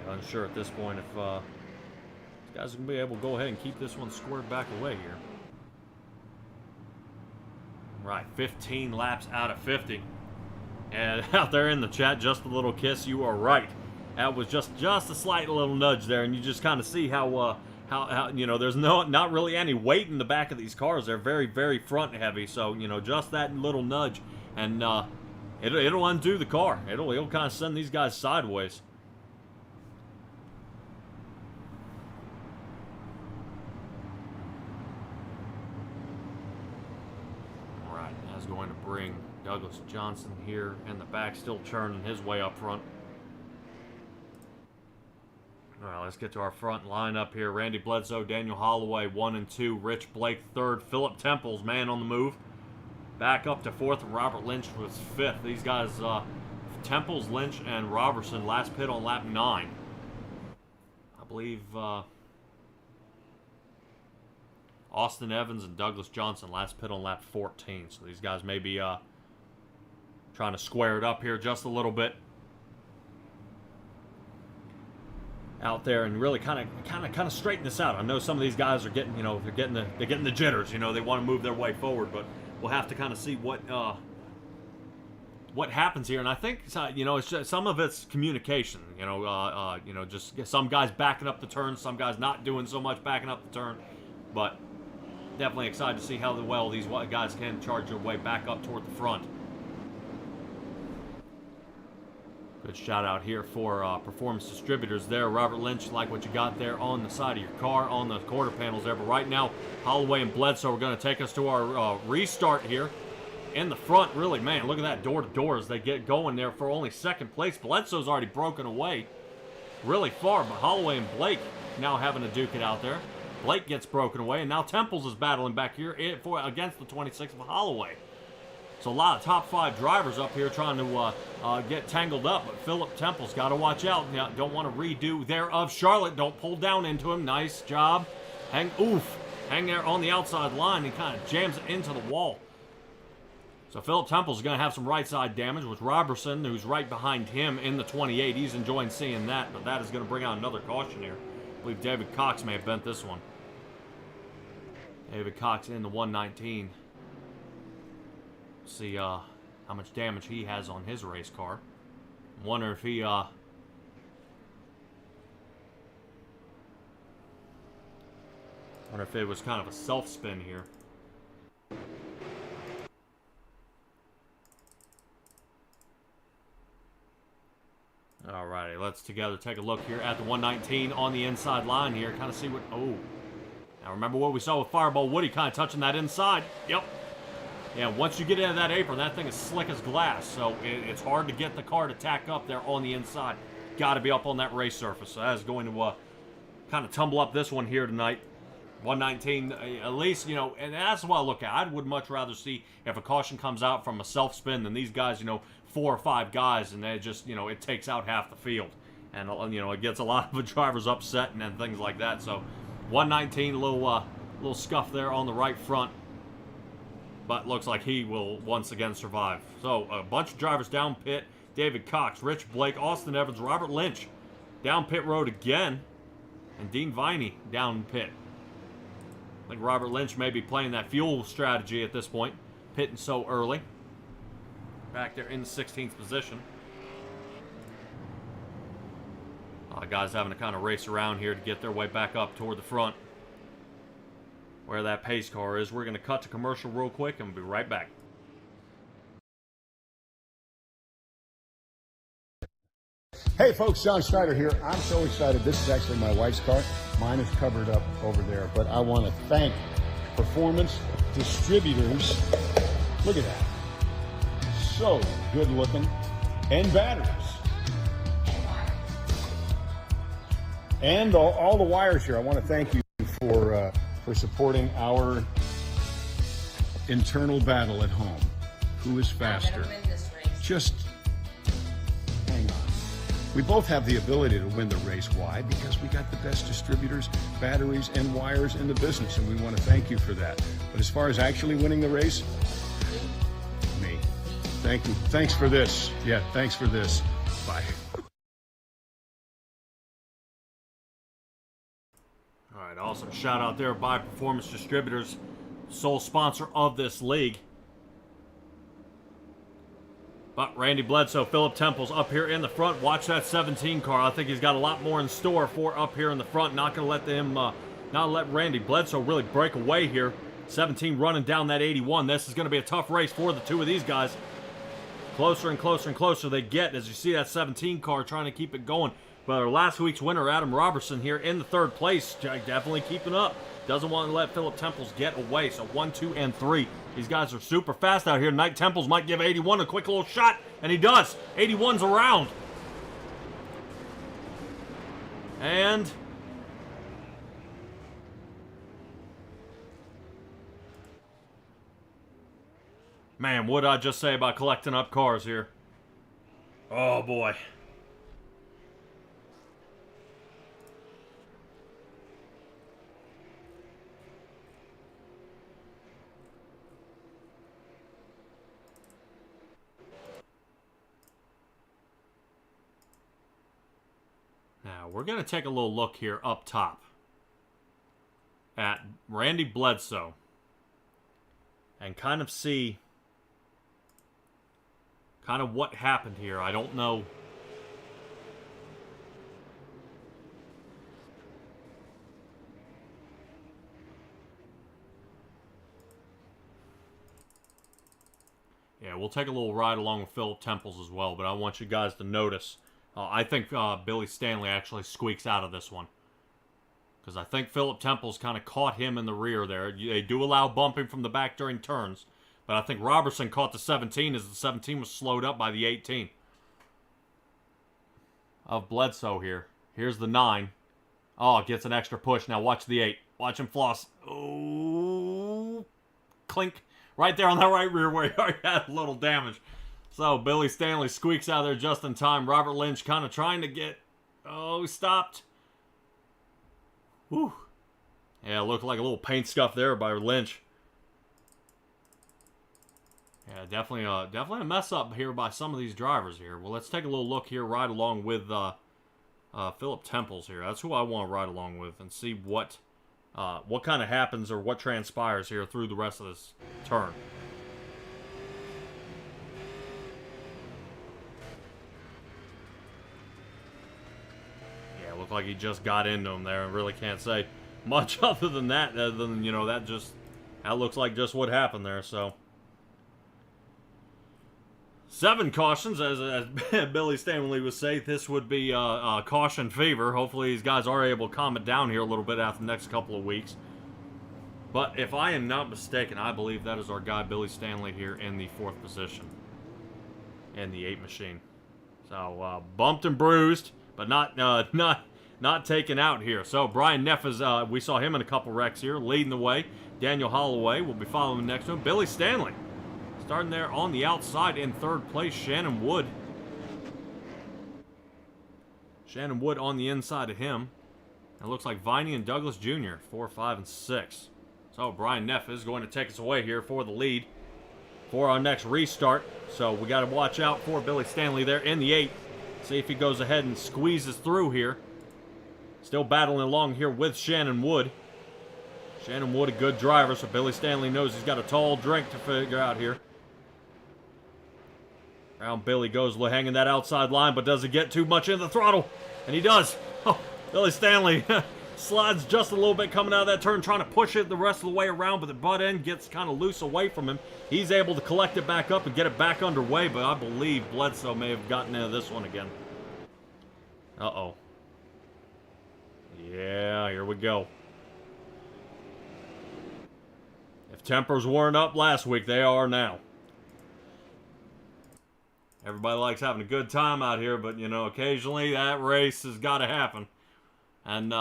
Yeah, unsure at this point if these guys are going to be able to go ahead and keep this one squared back away here. Right, 15 laps out of 50. And out there in the chat, just a little kiss, you are right. That was just a slight little nudge there, and you just kind of see how you know, there's not really any weight in the back of these cars. They're very, very front heavy. So, you know, just that little nudge, and it'll undo the car. It'll kind of send these guys sideways. All right, that's going to bring Douglas Johnson here in the back, still churning his way up front. All right, let's get to our front lineup here. Randy Bledsoe, Daniel Holloway, 1 and 2. Rich Blake, 3rd. Philip Temple's man on the move. Back up to 4th, and Robert Lynch was 5th. These guys, Temples, Lynch, and Robertson, last pit on lap 9. I believe Austin Evans and Douglas Johnson, last pit on lap 14. So these guys may be trying to square it up here just a little bit. Out there and really kind of straighten this out. I know some of these guys are getting, you know, they're getting the jitters. You know, they want to move their way forward, but we'll have to kind of see what happens here. And I think, you know, it's just, some of it's communication. You know, just some guys backing up the turn, some guys not doing so much backing up the turn. But definitely excited to see how well these guys can charge their way back up toward the front. Good shout out here for Performance Distributors there. Robert Lynch, like what you got there on the side of your car, on the quarter panels there. But right now, Holloway and Bledsoe are going to take us to our restart here. In the front, really, man, look at that door-to-door as they get going there for only 2nd place. Bledsoe's already broken away really far, but Holloway and Blake now having to duke it out there. Blake gets broken away, and now Temples is battling back here against the 26 of Holloway. So a lot of top 5 drivers up here trying to get tangled up, but Philip Temple's got to watch out. Don't want to redo there of Charlotte. Don't pull down into him. Nice job. Hang there on the outside line and kind of jams it into the wall. So Philip Temple's going to have some right side damage with Robertson, who's right behind him in the 28. He's enjoying seeing that, but that is going to bring out another caution here. I believe David Cox may have bent this one. David Cox in the 119. See how much damage he has on his race car. Wonder if he wonder if it was kind of a self-spin here. Okay, let's together take a look here at the 119 on the inside line here. Kind of see what... Oh. Now remember what we saw with Fireball Woody kind of touching that inside. Yep. Yeah, once you get into that apron, that thing is slick as glass. So it's hard to get the car to tack up there on the inside. Got to be up on that race surface. So that is going to kind of tumble up this one here tonight. 119, at least, you know, and that's what I look at. I would much rather see if a caution comes out from a self-spin than these guys, you know, 4 or 5 guys, and they just, you know, it takes out half the field. And, you know, it gets a lot of the drivers upset and things like that. So 119, a little scuff there on the right front. But looks like he will once again survive. So a bunch of drivers down pit. David Cox, Rich Blake, Austin Evans, Robert Lynch down pit road again. And Dean Viney down pit. I think Robert Lynch may be playing that fuel strategy at this point. Pitting so early. Back there in the 16th position. Guys having to kind of race around here to get their way back up toward the front. Where that pace car is. We're going to cut to commercial real quick and we'll be right back. Hey folks, John Schneider here. I'm so excited. This is actually my wife's car. Mine is covered up over there, but I want to thank Performance Distributors. Look at that. So good looking. And batteries. And all the wires here. I want to thank you for supporting our internal battle at home. Who is faster? Just hang on. We both have the ability to win the race. Why? Because we got the best distributors, batteries, and wires in the business, and we want to thank you for that. But as far as actually winning the race, me. Thank you. Thanks for this. Yeah, thanks for this. Bye. All right, awesome shout out there by Performance Distributors, sole sponsor of this league. But Randy Bledsoe, Philip Temple's up here in the front. Watch that 17 car. I think he's got a lot more in store for up here in the front. Not going to let them, not let Randy Bledsoe really break away here. 17 running down that 81. This is going to be a tough race for the two of these guys. Closer and closer and closer they get as you see that 17 car trying to keep it going. But our last week's winner, Adam Robertson, here in the 3rd place, definitely keeping up. Doesn't want to let Philip Temples get away. So 1, 2, and 3. These guys are super fast out here. Knight Temples might give 81 a quick little shot, and he does. 81's around. And man, what did I just say about collecting up cars here? Oh boy. Now, we're going to take a little look here up top at Randy Bledsoe and kind of see kind of what happened here. I don't know. Yeah, we'll take a little ride along with Philip Temples as well, but I want you guys to notice. I think Billy Stanley actually squeaks out of this one. Because I think Philip Temples kind of caught him in the rear there. They do allow bumping from the back during turns. But I think Robertson caught the 17 as the 17 was slowed up by the 18. Of Bledsoe here. Here's the 9. Oh, it gets an extra push. Now watch the 8. Watch him floss. Oh, clink. Right there on that right rear where he already had a little damage. So, Billy Stanley squeaks out of there just in time. Robert Lynch kind of trying to get... Oh, stopped. Whew. Yeah, it looked like a little paint scuff there by Lynch. Yeah, definitely a mess up here by some of these drivers here. Well, let's take a little look here, ride along with Philip Temples here. That's who I want to ride along with and see what kind of happens or what transpires here through the rest of this turn. Looked like he just got into him there. I really can't say much other than that. Other than, you know, that looks like just what happened there. So 7 cautions, as Billy Stanley would say. This would be caution fever. Hopefully these guys are able to calm it down here a little bit after the next couple of weeks. But if I am not mistaken, I believe that is our guy Billy Stanley here in the 4th position in the 8 machine. So bumped and bruised, but not taken out here. So Brian Neff is, we saw him in a couple wrecks here, leading the way. Daniel Holloway will be following next to him. Billy Stanley starting there on the outside in 3rd place. Shannon Wood on the inside of him. It looks like Viney and Douglas Jr., 4, 5, and 6. So Brian Neff is going to take us away here for the lead for our next restart. So we got to watch out for Billy Stanley there in the 8. See if he goes ahead and squeezes through here. Still battling along here with Shannon Wood. Shannon Wood, a good driver, so Billy Stanley knows he's got a tall drink to figure out here. Around Billy goes, hanging that outside line, but doesn't get too much in the throttle. And he does. Oh, Billy Stanley slides just a little bit coming out of that turn, trying to push it the rest of the way around, but the butt end gets kind of loose away from him. He's able to collect it back up and get it back underway, but I believe Bledsoe may have gotten into this one again. Uh-oh. Yeah, here we go. If tempers weren't up last week, they are now. Everybody likes having a good time out here, but, you know, occasionally that race has got to happen. And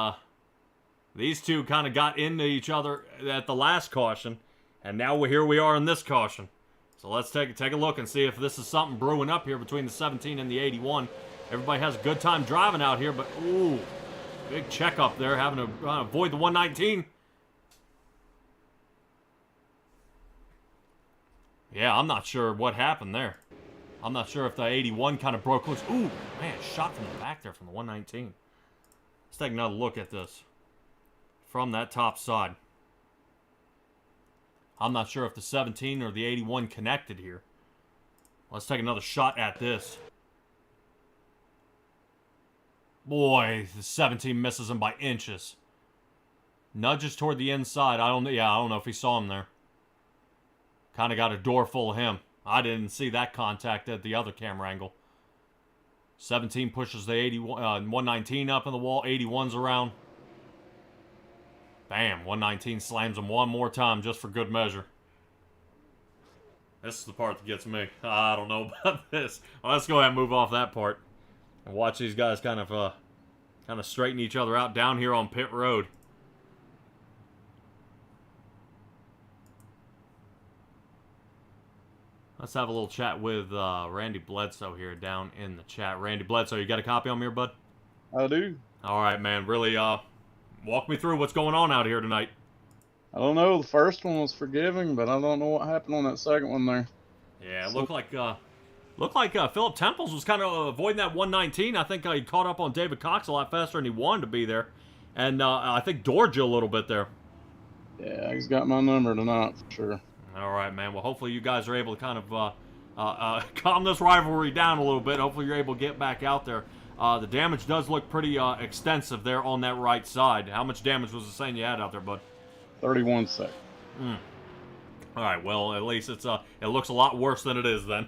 these two kind of got into each other at the last caution, and now here we are in this caution. So let's take a look and see if this is something brewing up here between the 17 and the 81. Everybody has a good time driving out here, but, ooh, big check up there, having to avoid the 119. Yeah, I'm not sure what happened there. I'm not sure if the 81 kind of broke loose. Ooh, man, shot from the back there from the 119. Let's take another look at this from that top side. I'm not sure if the 17 or the 81 connected here. Let's take another shot at this. Boy, the 17 misses him by inches. Nudges toward the inside. I don't know if he saw him there. Kind of got a door full of him. I didn't see that contact at the other camera angle. 17 pushes the 119 up in the wall. 81's around. Bam. 119 slams him one more time just for good measure. This is the part that gets me. I don't know about this. Well, let's go ahead and move off that part. And watch these guys kind of straighten each other out down here on pit road. Let's have a little chat with Randy Bledsoe here down in the chat. Randy Bledsoe, you got a copy on me here, bud? I do. All right, man. Really, walk me through what's going on out here tonight. I don't know. The first one was forgiving, but I don't know what happened on that second one there. Yeah, it looked like Philip Temples was kind of avoiding that 119. I think he caught up on David Cox a lot faster than he wanted to be there. And I think doored you a little bit there. Yeah, he's got my number tonight for sure. All right, man. Well, hopefully you guys are able to kind of calm this rivalry down a little bit. Hopefully you're able to get back out there. The damage does look pretty extensive there on that right side. How much damage was it saying you had out there, bud? 31 seconds. All right. Well, at least it looks a lot worse than it is then.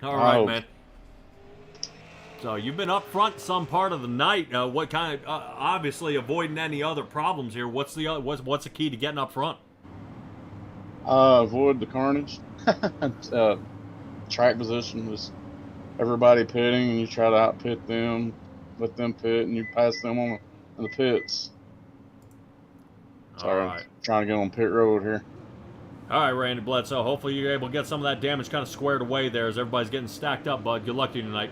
All right, man. So you've been up front some part of the night. What kind of obviously avoiding any other problems here? What's the key to getting up front? Avoid the carnage. Track position was everybody pitting, and you try to out-pit them, let them pit, and you pass them on the pits. Sorry, I'm trying to get on pit road here. All right, Randy Bledsoe. Hopefully you're able to get some of that damage kind of squared away there as everybody's getting stacked up, bud. Good luck to you tonight.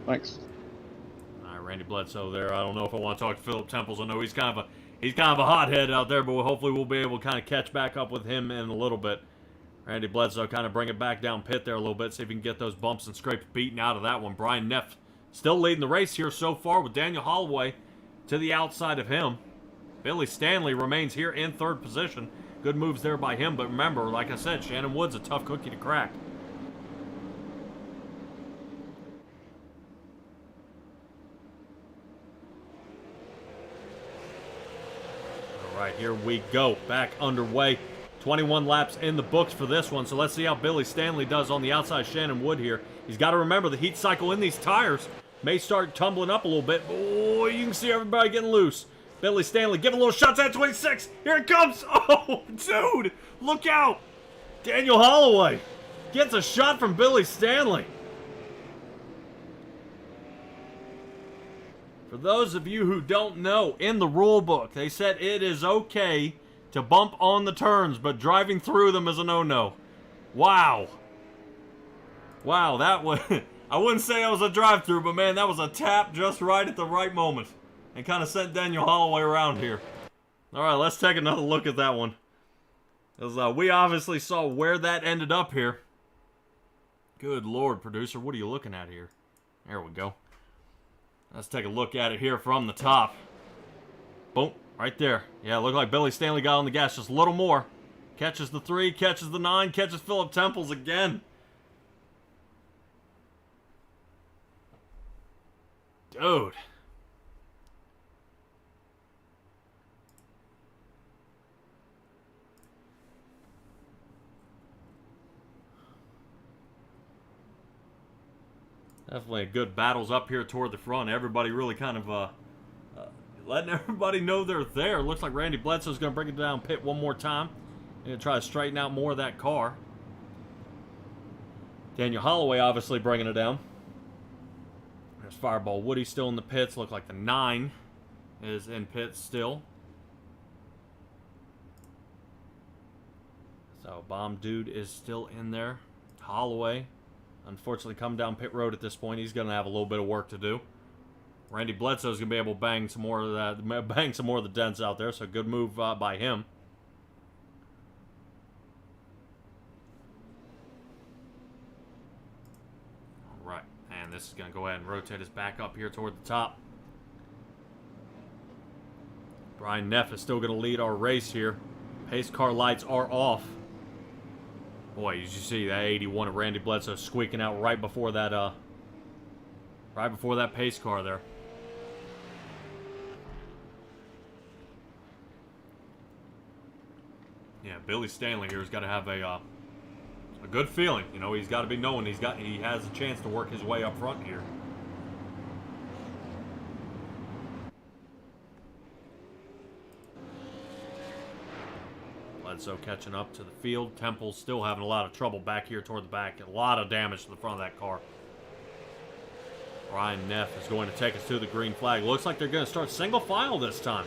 Thanks. All right, Randy Bledsoe there. I don't know if I want to talk to Philip Temples. I know he's kind of a hothead out there, but hopefully we'll be able to kind of catch back up with him in a little bit. Randy Bledsoe kind of bring it back down pit there a little bit, see if he can get those bumps and scrapes beaten out of that one. Brian Neff still leading the race here so far with Daniel Holloway to the outside of him. Billy Stanley remains here in 3rd position. Good moves there by him, but remember, like I said, Shannon Wood's a tough cookie to crack. All right, here we go. Back underway. 21 laps in the books for this one, so let's see how Billy Stanley does on the outside. Shannon Wood here. He's got to remember the heat cycle in these tires may start tumbling up a little bit. Boy, you can see everybody getting loose. Billy Stanley giving little shots at 26. Here it comes. Oh, dude, look out. Daniel Holloway gets a shot from Billy Stanley. For those of you who don't know, in the rule book, they said it is okay to bump on the turns, but driving through them is a no-no. Wow. Wow, that was... I wouldn't say it was a drive-through, but man, that was a tap just right at the right moment. And kind of sent Daniel Holloway around here. Alright, let's take another look at that one. Because we obviously saw where that ended up here. Good Lord, producer, what are you looking at here? There we go. Let's take a look at it here from the top. Boom, right there. Yeah, looked like Billy Stanley got on the gas just a little more. Catches the 3, catches the 9, catches Philip Temples again. Dude. Definitely a good battles up here toward the front. Everybody really kind of letting everybody know they're there. Looks like Randy Bledsoe's going to bring it down pit one more time. Going to try to straighten out more of that car. Daniel Holloway obviously bringing it down. There's Fireball Woody still in the pits. Look like the 9 is in pits still. So Bomb Dude is still in there. Holloway, unfortunately, come down pit road at this point. He's going to have a little bit of work to do. Randy Bledsoe's going to be able to bang some more of that, bang some more of the dents out there. So good move by him. All right, and this is going to go ahead and rotate us back up here toward the top. Brian Neff is still going to lead our race here. Pace car lights are off. Boy, you see that 81 of Randy Bledsoe squeaking out right before that pace car there. Yeah, Billy Stanley here has got to have a good feeling. You know, he's got to be knowing he has a chance to work his way up front here. Bledsoe catching up to the field. Temple's still having a lot of trouble back here toward the back. A lot of damage to the front of that car. Brian Neff is going to take us to the green flag. Looks like they're going to start single file this time.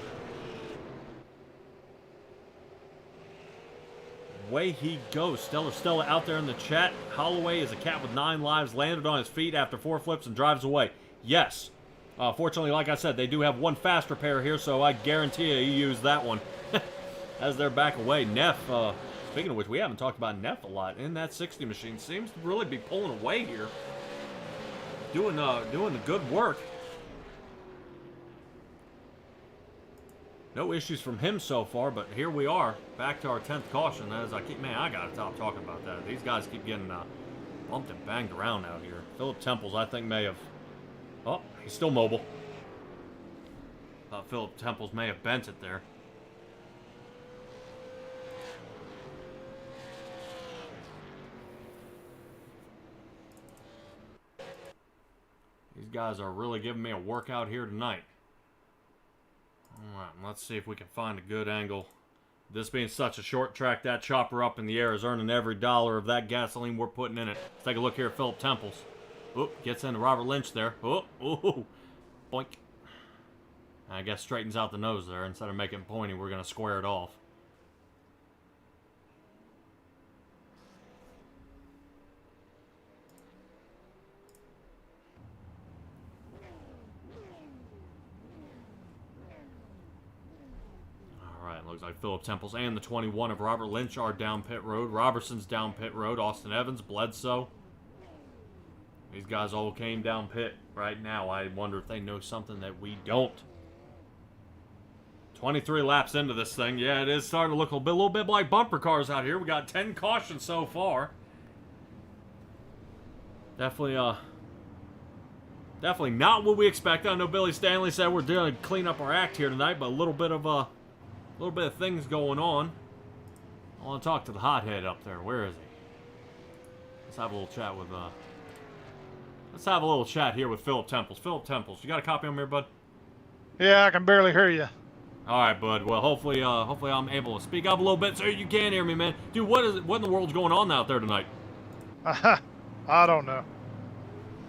Away he goes. Stella out there in the chat. Holloway is a cat with 9 lives. Landed on his feet after 4 flips and drives away. Yes. Fortunately, like I said, they do have one fast repair here, so I guarantee you used that one. As they're back away. Neff, speaking of which, we haven't talked about Neff a lot. In that 60 machine, seems to really be pulling away here. Doing the good work. No issues from him so far, but here we are. Back to our 10th caution. As I gotta stop talking about that. These guys keep getting bumped and banged around out here. Philip Temples, I think, may have... Oh, he's still mobile. Philip Temples may have bent it there. These guys are really giving me a workout here tonight. Alright, let's see if we can find a good angle. This being such a short track, that chopper up in the air is earning every dollar of that gasoline we're putting in it. Let's take a look here at Philip Temples. Oop, gets into Robert Lynch there. Oh, ooh, boink. I guess straightens out the nose there. Instead of making it pointy, we're going to square it off. Looks like Philip Temples and the 21 of Robert Lynch are down pit road. Robertson's down pit road. Austin Evans, Bledsoe. These guys all came down pit right now. I wonder if they know something that we don't. 23 laps into this thing. Yeah, it is starting to look a little bit like bumper cars out here. We got 10 cautions so far. Definitely not what we expected. I know Billy Stanley said we're doing to clean up our act here tonight, but a little bit of things going on. I want to talk to the hothead up there. Where is he? Let's have a little chat with Let's have a little chat here with Philip Temples. Philip Temples, you got a copy on me here, bud? Yeah, I can barely hear you. All right, bud. Well, hopefully I'm able to speak up a little bit so you can hear me, man. Dude, what in the world's going on out there tonight? I don't know.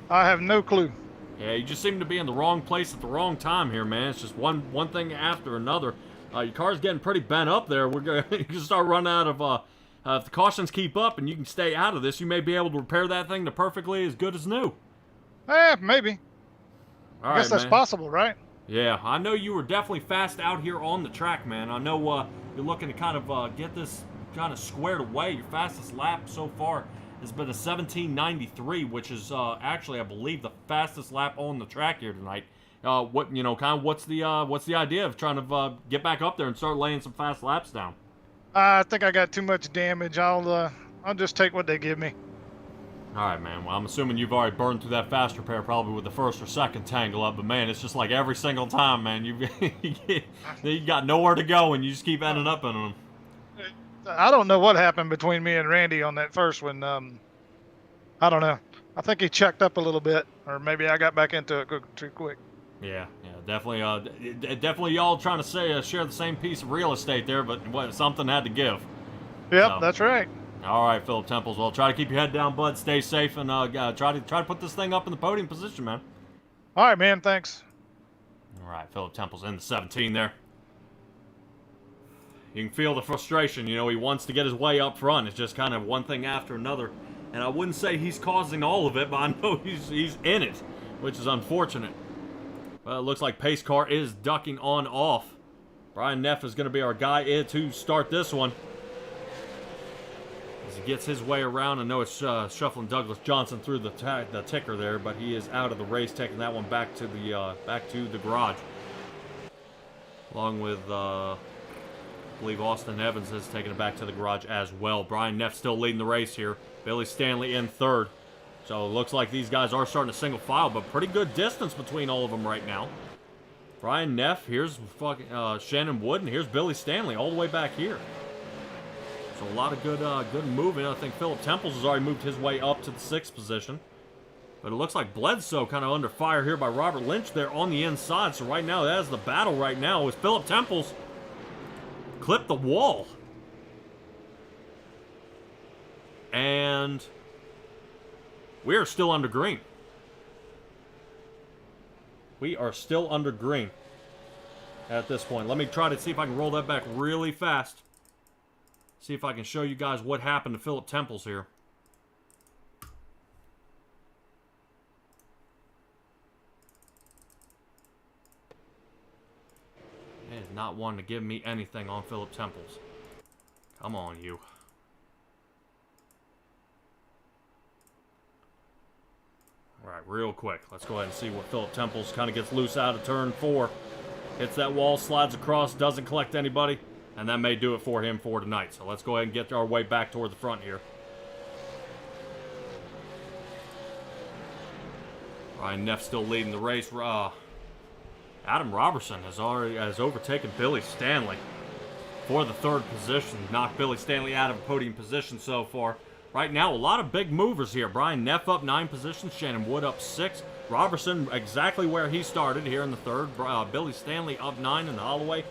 I have no clue. Yeah, you just seem to be in the wrong place at the wrong time here, man. It's just one thing after another. Your car's getting pretty bent up there. You can start running out of. If the cautions keep up and you can stay out of this, you may be able to repair that thing to perfectly as good as new. Maybe. All I guess right, that's man. possible, right? Yeah, I know you were definitely fast out here on the track, man. I know you're looking to kind of get this kind of squared away. Your fastest lap so far has been a 17:93, which is actually, I believe, the fastest lap on the track here tonight. What's the idea of trying to get back up there and start laying some fast laps down? I think I got too much damage. I'll just take what they give me. All right, man. Well, I'm assuming you've already burned through that fast repair probably with the first or second tangle up, but man, it's just like every single time, man, you got nowhere to go and you just keep ending up in them. I don't know what happened between me and Randy on that first one. I don't know. I think he checked up a little bit, or maybe I got back into it too quick. Yeah, definitely. Definitely, y'all trying to share the same piece of real estate there, but something had to give. Yep, So. that's right. All right, Philip Temples. Well, try to keep your head down, bud. Stay safe, and try to put this thing up in the podium position, man. All right, man. Thanks. All right, Philip Temples in the 17 there. You can feel the frustration. He wants to get his way up front. It's just kind of one thing after another. And I wouldn't say he's causing all of it, but I know he's in it, which is unfortunate. Well, it looks like pace car is ducking on off. Brian Neff is going to be our guy to start this one. As he gets his way around, I know it's shuffling Douglas Johnson through the ticker there, but he is out of the race, taking that one back to the garage. Along with, I believe Austin Evans has taken it back to the garage as well. Brian Neff still leading the race here. Billy Stanley in third. So it looks like these guys are starting a single file, but pretty good distance between all of them right now. Brian Neff, here's Shannon Wood, and here's Billy Stanley all the way back here. So a lot of good moving. I think Philip Temples has already moved his way up to the 6th position. But it looks like Bledsoe kind of under fire here by Robert Lynch there on the inside. So right now, that is the battle right now, is Philip Temples clipped the wall. And we are still under green. We are still under green at this point. Let me try to see if I can roll that back really fast. See if I can show you guys what happened to Philip Temples here. It is not wanting to give me anything on Philip Temples. Come on, you. All right, real quick. Let's go ahead and see what Philip Temples kind of gets loose out of turn 4. Hits that wall, slides across, doesn't collect anybody. And that may do it for him for tonight. So let's go ahead and get our way back toward the front here. Ryan Neff still leading the race. Adam Robertson has overtaken Billy Stanley for the 3rd position. Knocked Billy Stanley out of podium position so far. Right now, a lot of big movers here. Brian Neff up 9 positions. Shannon Wood up 6. Robertson exactly where he started here in the 3rd. Billy Stanley up 9 and Holloway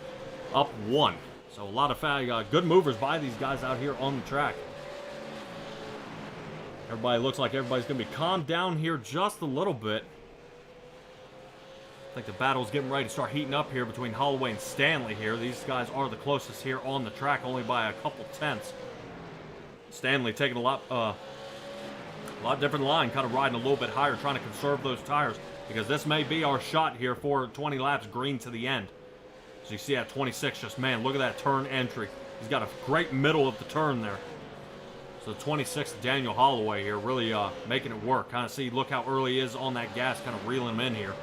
up 1. So a lot of good movers by these guys out here on the track. Everybody looks like everybody's going to be calmed down here just a little bit. I think the battle's getting ready to start heating up here between Holloway and Stanley here. These guys are the closest here on the track, only by a couple tenths. Stanley taking a lot different line, kind of riding a little bit higher, trying to conserve those tires, because this may be our shot here for 20 laps green to the end. So you see at 26, just, man, look at that turn entry. He's got a great middle of the turn there. So 26, Daniel Holloway here, really making it work. Kind of see, look how early he is on that gas, kind of reeling him in here.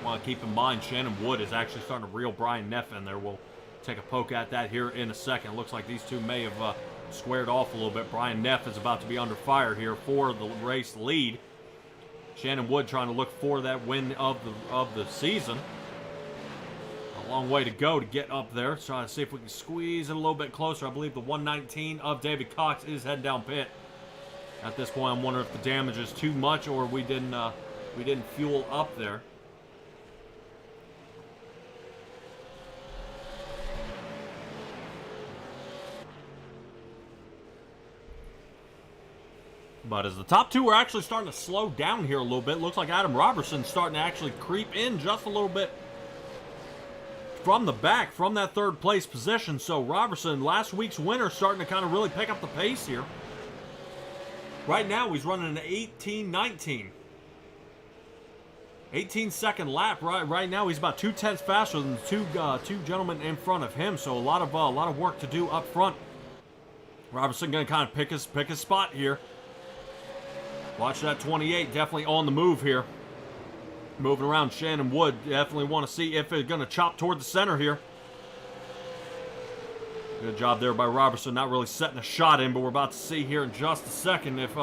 Want to keep in mind, Shannon Wood is actually starting to reel Brian Neff in there. We'll take a poke at that here in a second. Looks like these two may have squared off a little bit. Brian Neff is about to be under fire here for the race lead. Shannon Wood trying to look for that win of the season. A long way to go to get up there. Trying to see if we can squeeze it a little bit closer. I believe the 119 of David Cox is heading down pit. At this point, I'm wondering if the damage is too much or we didn't fuel up there. But as the top two are actually starting to slow down here a little bit, looks like Adam Robertson's starting to actually creep in just a little bit from the back, from that third place position. So Robertson, last week's winner, starting to kind of really pick up the pace here. Right now, he's running an 18-19. 18-second lap. Right now, he's about 2/10 faster than the two gentlemen in front of him. So a lot of work to do up front. Robertson going to kind of pick his spot here. Watch that 28, definitely on the move here. Moving around Shannon Wood. Definitely want to see if it's going to chop toward the center here. Good job there by Robertson, not really setting a shot in, but we're about to see here in just a second if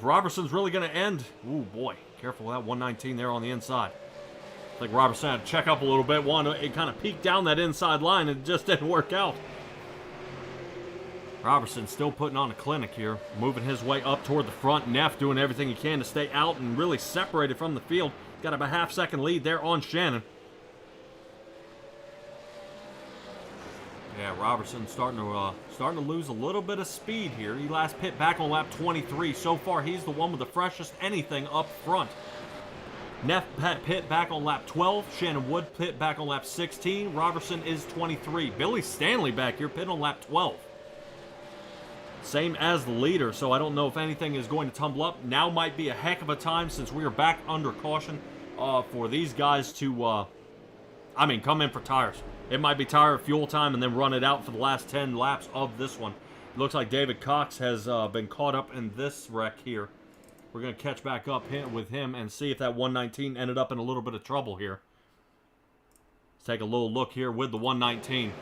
Robertson's really going to end. Ooh, boy, careful with that 119 there on the inside. I think Robertson had to check up a little bit. It kind of peeked down that inside line, and it just didn't work out. Robertson still putting on a clinic here, moving his way up toward the front. Neff doing everything he can to stay out and really separated from the field. Got about a half-second lead there on Shannon. Yeah, Robertson starting to lose a little bit of speed here. He last pit back on lap 23. So far, he's the one with the freshest anything up front. Neff pit back on lap 12. Shannon Wood pit back on lap 16. Robertson is 23. Billy Stanley back here pit on lap 12. Same as the leader, so I don't know if anything is going to tumble up. Now might be a heck of a time since we are back under caution for these guys to, come in for tires. It might be tire fuel time and then run it out for the last 10 laps of this one. It looks like David Cox has been caught up in this wreck here. We're going to catch back up with him and see if that 119 ended up in a little bit of trouble here. Let's take a little look here with the 119.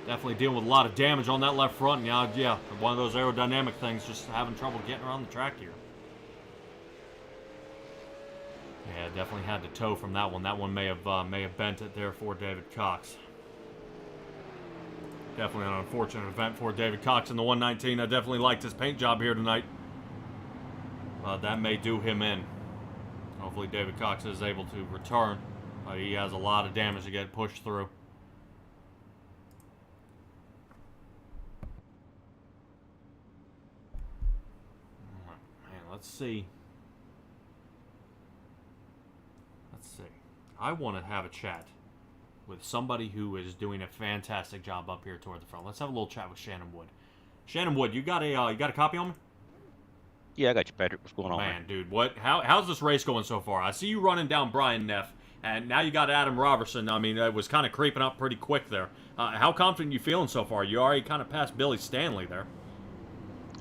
Definitely dealing with a lot of damage on that left front. Yeah, one of those aerodynamic things, just having trouble getting around the track here. Yeah, definitely had to tow from that one. That one may have bent it there for David Cox. Definitely an unfortunate event for David Cox in the 119. I definitely liked his paint job here tonight. That may do him in. Hopefully David Cox is able to return. He has a lot of damage to get pushed through. Let's see. I want to have a chat with somebody who is doing a fantastic job up here toward the front. Let's have a little chat with Shannon Wood. Shannon Wood, you got a copy on me? Yeah, I got you, Patrick. What's going on, man? Dude, how's this race going so far? I see you running down Brian Neff, and now you got Adam Robertson. I mean, it was kind of creeping up pretty quick there. How confident you feeling so far? You already kind of passed Billy Stanley there.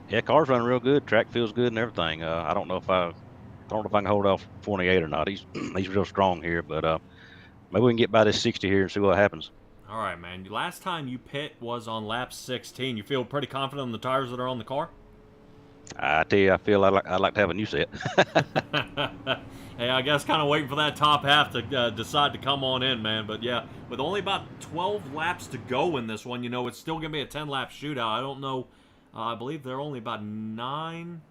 Yeah, car's running real good. Track feels good and everything. I don't know if I can hold off 28 or not. He's real strong here, but maybe we can get by this 60 here and see what happens. All right, man. Last time you pit was on lap 16. You feel pretty confident on the tires that are on the car? I tell you, I feel I'd like to have a new set. Hey, I guess kind of waiting for that top half to decide to come on in, man. But yeah, with only about 12 laps to go in this one, it's still going to be a 10-lap shootout. I don't know. I believe there are only about 10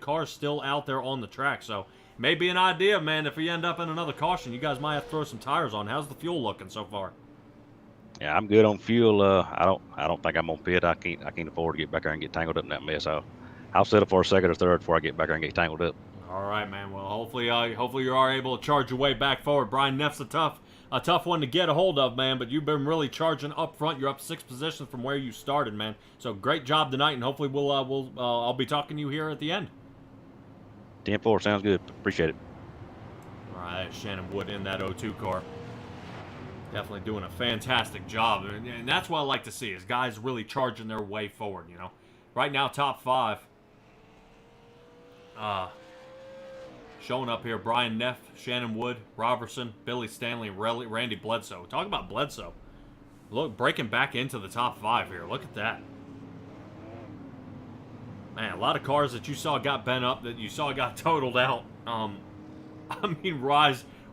cars still out there on the track. So maybe an idea, man, if we end up in another caution, you guys might have to throw some tires on. How's the fuel looking so far? Yeah, I'm good on fuel. I don't think I'm on pit. I can't afford to get back there and get tangled up in that mess. I'll settle for a second or third before I get back there and get tangled up. All right, man. Well, hopefully you are able to charge your way back forward. Brian Neff's a tough one to get a hold of, man, but you've been really charging up front. You're up 6 positions from where you started, man. So great job tonight, and hopefully I'll be talking to you here at the end. 10-4, sounds good. Appreciate it. All right, Shannon Wood in that 02 car. Definitely doing a fantastic job, and that's what I like to see is guys really charging their way forward, Right now, top 5. Showing up here, Brian Neff, Shannon Wood, Robertson, Billy Stanley, Randy Bledsoe. Talk about Bledsoe. Look, breaking back into the top 5 here. Look at that. Man, a lot of cars that you saw got bent up, that you saw got totaled out.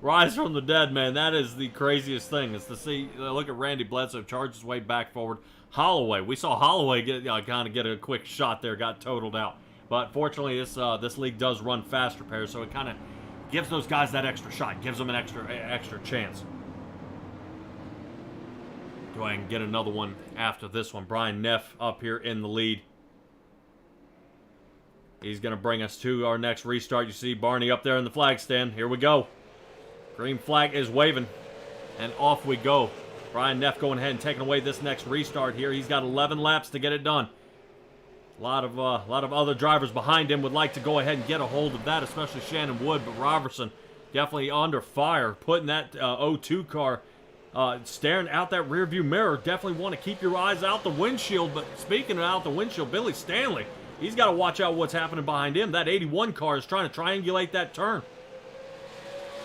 Rise from the dead, man. That is the craziest thing, is to see, look at Randy Bledsoe charge his way back forward. Holloway. We saw Holloway kind of get a quick shot there, got totaled out. But fortunately, this league does run fast repairs, so it kind of gives those guys that extra shot, gives them an extra chance. Go ahead and get another one after this one. Brian Neff up here in the lead. He's going to bring us to our next restart. You see Barney up there in the flag stand. Here we go. Green flag is waving, and off we go. Brian Neff going ahead and taking away this next restart here. He's got 11 laps to get it done. A lot of other drivers behind him would like to go ahead and get a hold of that, especially Shannon Wood, but Robertson definitely under fire, putting that 02 car staring out that rearview mirror. Definitely want to keep your eyes out the windshield, but speaking of out the windshield, Billy Stanley, he's got to watch out what's happening behind him. That 81 car is trying to triangulate that turn.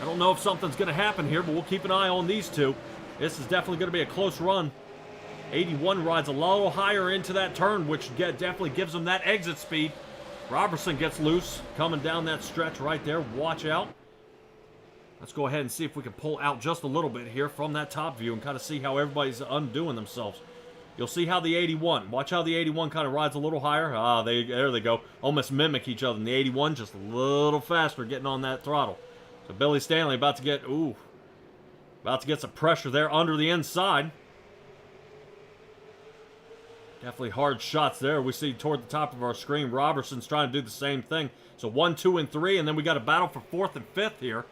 I don't know if something's going to happen here, but we'll keep an eye on these two. This is definitely going to be a close run. 81 rides a little higher into that turn, which definitely gives him that exit speed. Robertson gets loose, coming down that stretch right there. Watch out. Let's go ahead and see if we can pull out just a little bit here from that top view and kind of see how everybody's undoing themselves. You'll see how the 81, watch how the 81 kind of rides a little higher. There they go. Almost mimic each other. And the 81 just a little faster getting on that throttle. So Billy Stanley about to get some pressure there under the inside. Definitely hard shots there. We see toward the top of our screen, Robertson's trying to do the same thing. So 1, 2, and 3, and then we got a battle for 4th and 5th here.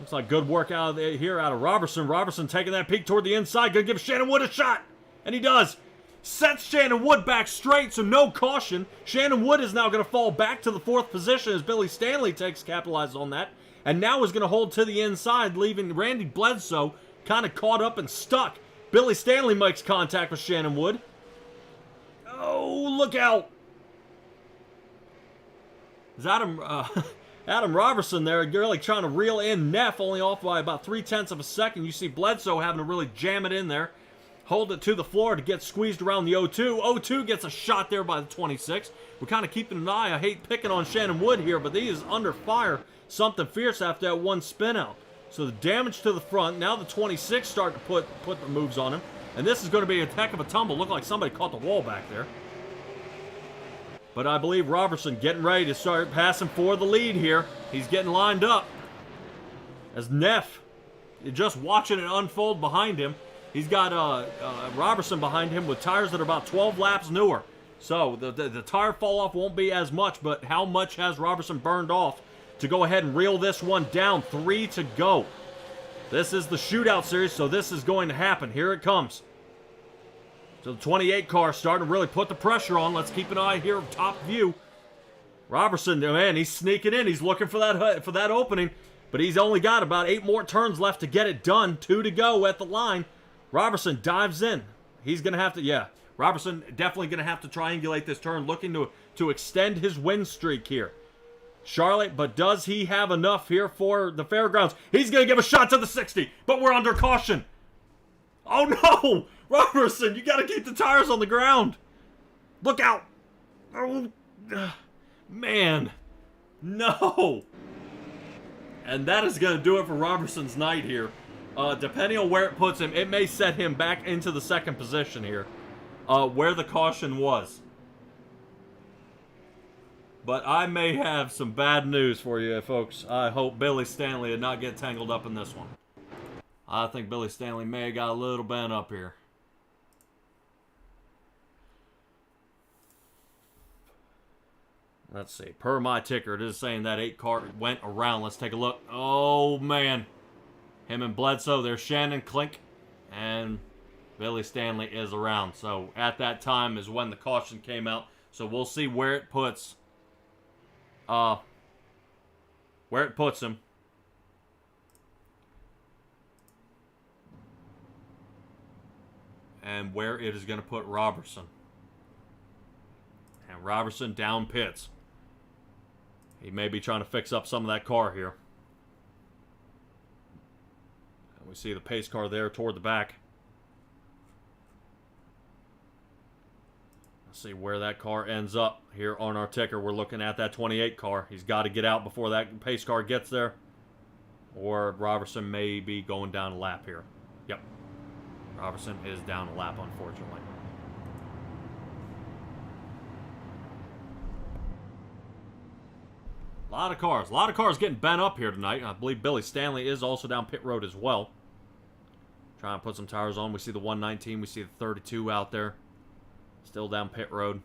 Looks like good work out of Robertson. Robertson taking that peek toward the inside. Gonna give Shannon Wood a shot. And he does. Sets Shannon Wood back straight, so no caution. Shannon Wood is now going to fall back to the 4th position as Billy Stanley capitalizes on that. And now is going to hold to the inside, leaving Randy Bledsoe kind of caught up and stuck. Billy Stanley makes contact with Shannon Wood. Oh, look out. Is Adam Robertson there really trying to reel in Neff, only off by about 0.3 of a second. You see Bledsoe having to really jam it in there. Hold it to the floor to get squeezed around the 02. 02 gets a shot there by the 26. We're kind of keeping an eye. I hate picking on Shannon Wood here, but he is under fire. Something fierce after that one spin out. So the damage to the front. Now the 26 start to put the moves on him. And this is going to be a heck of a tumble. Looked like somebody caught the wall back there. But I believe Robertson getting ready to start passing for the lead here. He's getting lined up. As Neff, you're just watching it unfold behind him. He's got Robertson behind him with tires that are about 12 laps newer. So the tire fall off won't be as much, but how much has Robertson burned off to go ahead and reel this one down? 3 to go. This is the shootout series, so this is going to happen. Here it comes. So the 28 car starting to really put the pressure on. Let's keep an eye here, top view. Robertson, man, he's sneaking in. He's looking for that opening, but he's only got about 8 more turns left to get it done. 2 to go at the line. Robertson dives in. He's going to have to, Robertson definitely going to have to triangulate this turn, looking to extend his win streak here. Charlotte, but does he have enough here for the Fairgrounds? He's going to give a shot to the 60, but we're under caution. Oh no! Robertson, you got to keep the tires on the ground. Look out. Oh, man. No. And that is going to do it for Robertson's night here. Depending on where it puts him, it may set him back into the 2nd position here, where the caution was. But I may have some bad news for you, folks. I hope Billy Stanley did not get tangled up in this one. I think Billy Stanley may have got a little bent up here. Let's see. Per my ticker, it is saying that 8 car went around. Let's take a look. Oh, man. Him and Bledsoe, there's Shannon Klink, and Billy Stanley is around. So at that time is when the caution came out. So we'll see where it puts him. And where it is going to put Robertson. And Robertson down pits. He may be trying to fix up some of that car here. We see the pace car there toward the back. Let's see where that car ends up here on our ticker. We're looking at that 28 car. He's got to get out before that pace car gets there. Or Robertson may be going down a lap here. Yep. Robertson is down a lap, unfortunately. lot of cars. A lot of cars getting bent up here tonight. I believe Billy Stanley is also down pit road as well. Trying to put some tires on. We see the 119. We see the 32 out there. Still down pit road.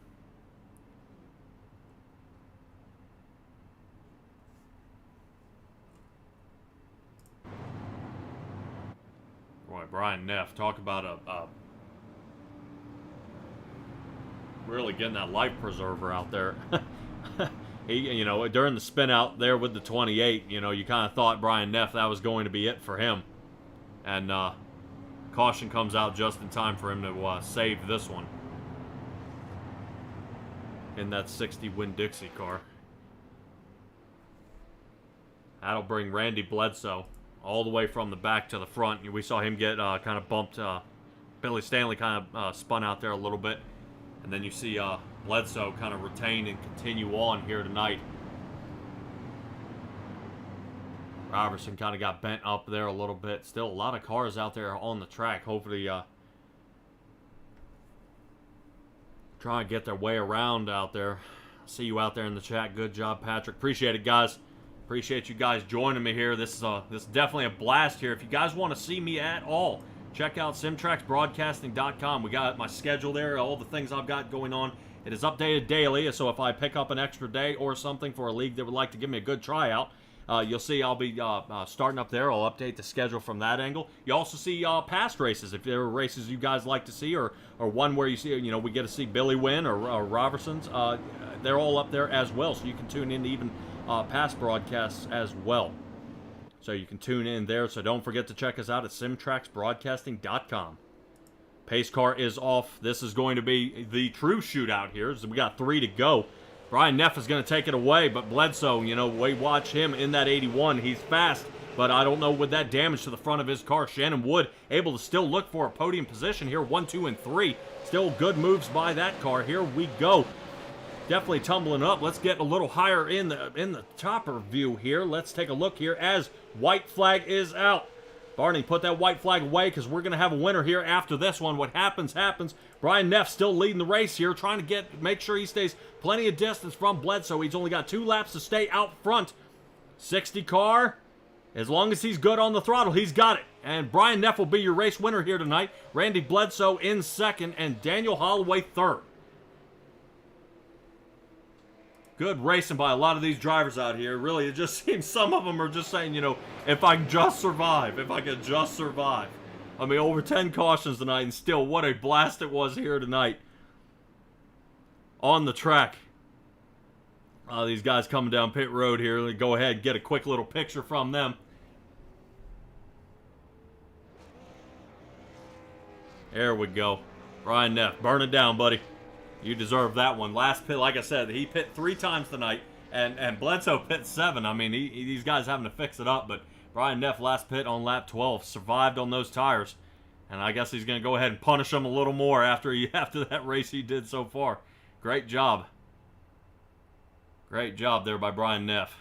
Boy, Brian Neff, talk about a really getting that life preserver out there. He, you know, during the spin out there with the 28, you know, you kind of thought Brian Neff, that was going to be it for him. And caution comes out just in time for him to save this one in that 60 Winn-Dixie car. That'll bring Randy Bledsoe all the way from the back to the front. We saw him get kind of bumped. Billy Stanley kind of spun out there a little bit. And then you see Bledsoe kind of retain and continue on here tonight. Robertson kind of got bent up there a little bit. Still a lot of cars out there on the track. Hopefully trying to get their way around out there. See you out there in the chat. Good job, Patrick. Appreciate it, guys. Appreciate you guys joining me here. This is definitely a blast here. If you guys want to see me at all, check out simtracksbroadcasting.com. We got my schedule there, all the things I've got going on. It is updated daily, so if I pick up an extra day or something for a league that would like to give me a good tryout, you'll see I'll be starting up there. I'll update the schedule from that angle. You also see past races, if there are races you guys like to see, or one where you see, you know, we get to see Billy win or Robertson's. They're all up there as well, so you can tune in to even past broadcasts as well. So you can tune in there. So don't forget to check us out at simtracksbroadcasting.com. Pace car is off. This is going to be the true shootout here. So we got 3 to go. Brian Neff is going to take it away, but Bledsoe, you know, we watch him in that 81. He's fast, but I don't know with that damage to the front of his car. Shannon Wood able to still look for a podium position here. 1, 2, and 3. Still good moves by that car. Here we go. Definitely tumbling up. Let's get a little higher in the topper view here. Let's take a look here as white flag is out. Barney, put that white flag away because we're going to have a winner here after this one. What happens, happens. Brian Neff still leading the race here, trying to make sure he stays plenty of distance from Bledsoe. He's only got 2 laps to stay out front. 60 car, as long as he's good on the throttle, he's got it. And Brian Neff will be your race winner here tonight. Randy Bledsoe in second and Daniel Holloway third. Good racing by a lot of these drivers out here. Really, it just seems some of them are just saying, you know, if I can just survive, if I can just survive. I mean, over 10 cautions tonight, and still, what a blast it was here tonight on the track. These guys coming down pit road here. Let me go ahead and get a quick little picture from them. There we go. Brian Neff, burn it down, buddy. You deserve that one. Last pit, like I said, he pit 3 times tonight, and Bledsoe pit 7. I mean, these guys having to fix it up, but Brian Neff last pit on lap 12, survived on those tires, and I guess he's going to go ahead and punish them a little more after that race he did so far. Great job. Great job there by Brian Neff.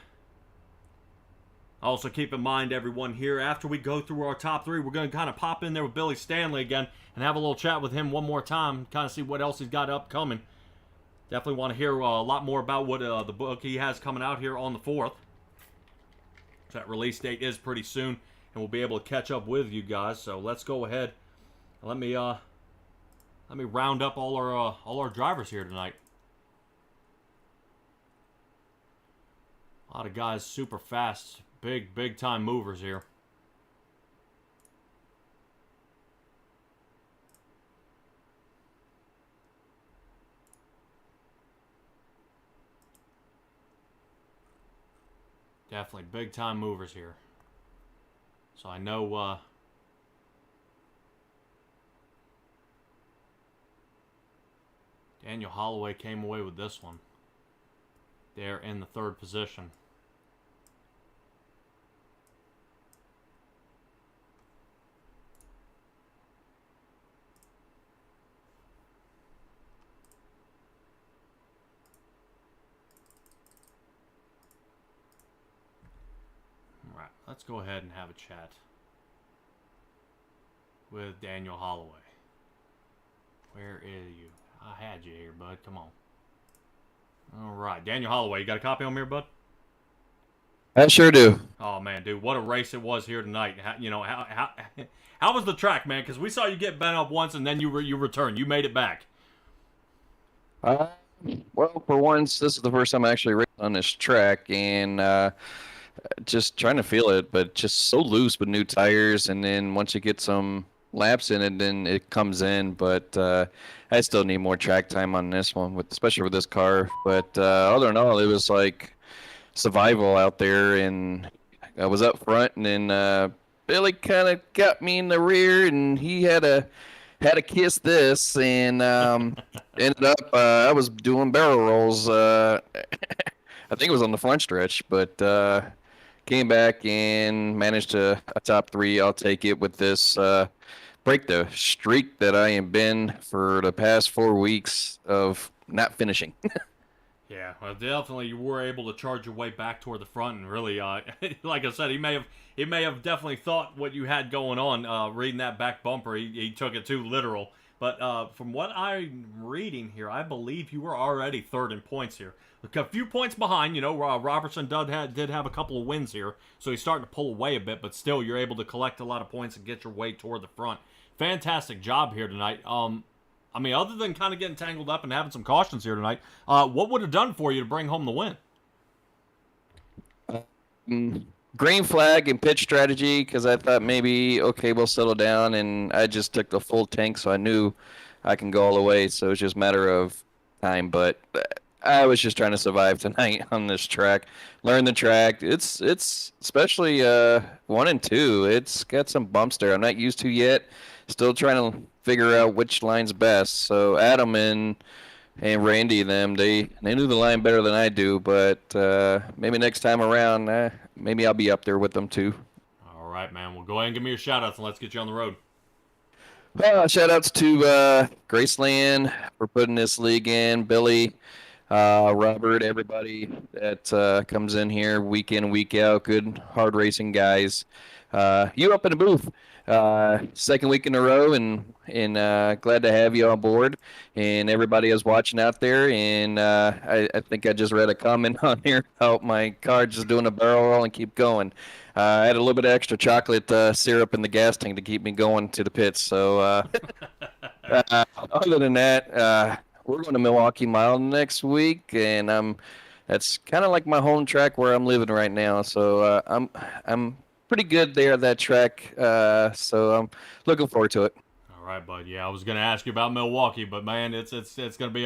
Also keep in mind, everyone, here, after we go through our top 3, we're going to kind of pop in there with Billy Stanley again and have a little chat with him one more time, kind of see what else he's got upcoming. Definitely want to hear a lot more about what the book he has coming out here on the 4th. That release date is pretty soon, and we'll be able to catch up with you guys. So let's go ahead and let me round up all our drivers here tonight. A lot of guys super fast. Big time movers here. Definitely big time movers here. So I know Daniel Holloway came away with this one. There in the 3rd position. Let's go ahead and have a chat with Daniel Holloway. Where is you? I had you here, bud. Come on. All right, Daniel Holloway. You got a copy on me here, bud? I sure do. Oh man, dude, what a race it was here tonight. How was the track, man? Because we saw you get bent up once and then you returned. You made it back. Well, for once, this is the first time I actually raced on this track, and just trying to feel it, but just so loose with new tires. And then once you get some laps in it, then it comes in. But I still need more track time on this one, especially with this car. But other than all, it was like survival out there, and I was up front, and then Billy kind of got me in the rear, and he had to kiss this, and ended up I was doing barrel rolls. I think it was on the front stretch, but came back and managed a top 3. I'll take it with this. Break the streak that I have been for the past 4 weeks of not finishing. Yeah, well, definitely you were able to charge your way back toward the front, and really, like I said, he may have definitely thought what you had going on. Reading that back bumper, he took it too literal. But from what I'm reading here, I believe you were already third in points here. A few points behind, you know. Robertson did have a couple of wins here, so he's starting to pull away a bit. But still, you're able to collect a lot of points and get your way toward the front. Fantastic job here tonight. I mean, other than kind of getting tangled up and having some cautions here tonight, what would have done for you to bring home the win? Green flag and pitch strategy, because I thought maybe, okay, we'll settle down, and I just took the full tank, so I knew I can go all the way, so it's just a matter of time. But I was just trying to survive tonight on this track, learn the track. It's especially 1 and 2. It's got some bumps there I'm not used to yet. Still trying to figure out which line's best. So Adam and Randy, they knew the line better than I do, but maybe next time around, maybe I'll be up there with them too. All right, man. Well, go ahead and give me your shout-outs, and let's get you on the road. Shout-outs to GRaceLand for putting this league in, Billy, Robert, everybody that comes in here week in, week out, good, hard racing guys. You up in the booth. Second week in a row, and glad to have you on board, and everybody is watching out there. And I think I just read a comment on here about my car just doing a barrel roll and keep going. I had a little bit of extra chocolate syrup in the gas tank to keep me going to the pits. So other than that, we're going to Milwaukee Mile next week, and that's kind of like my home track where I'm living right now. So I'm pretty good there at that track, so I'm looking forward to it. All right, bud. Yeah, I was going to ask you about Milwaukee, but man, it's going to be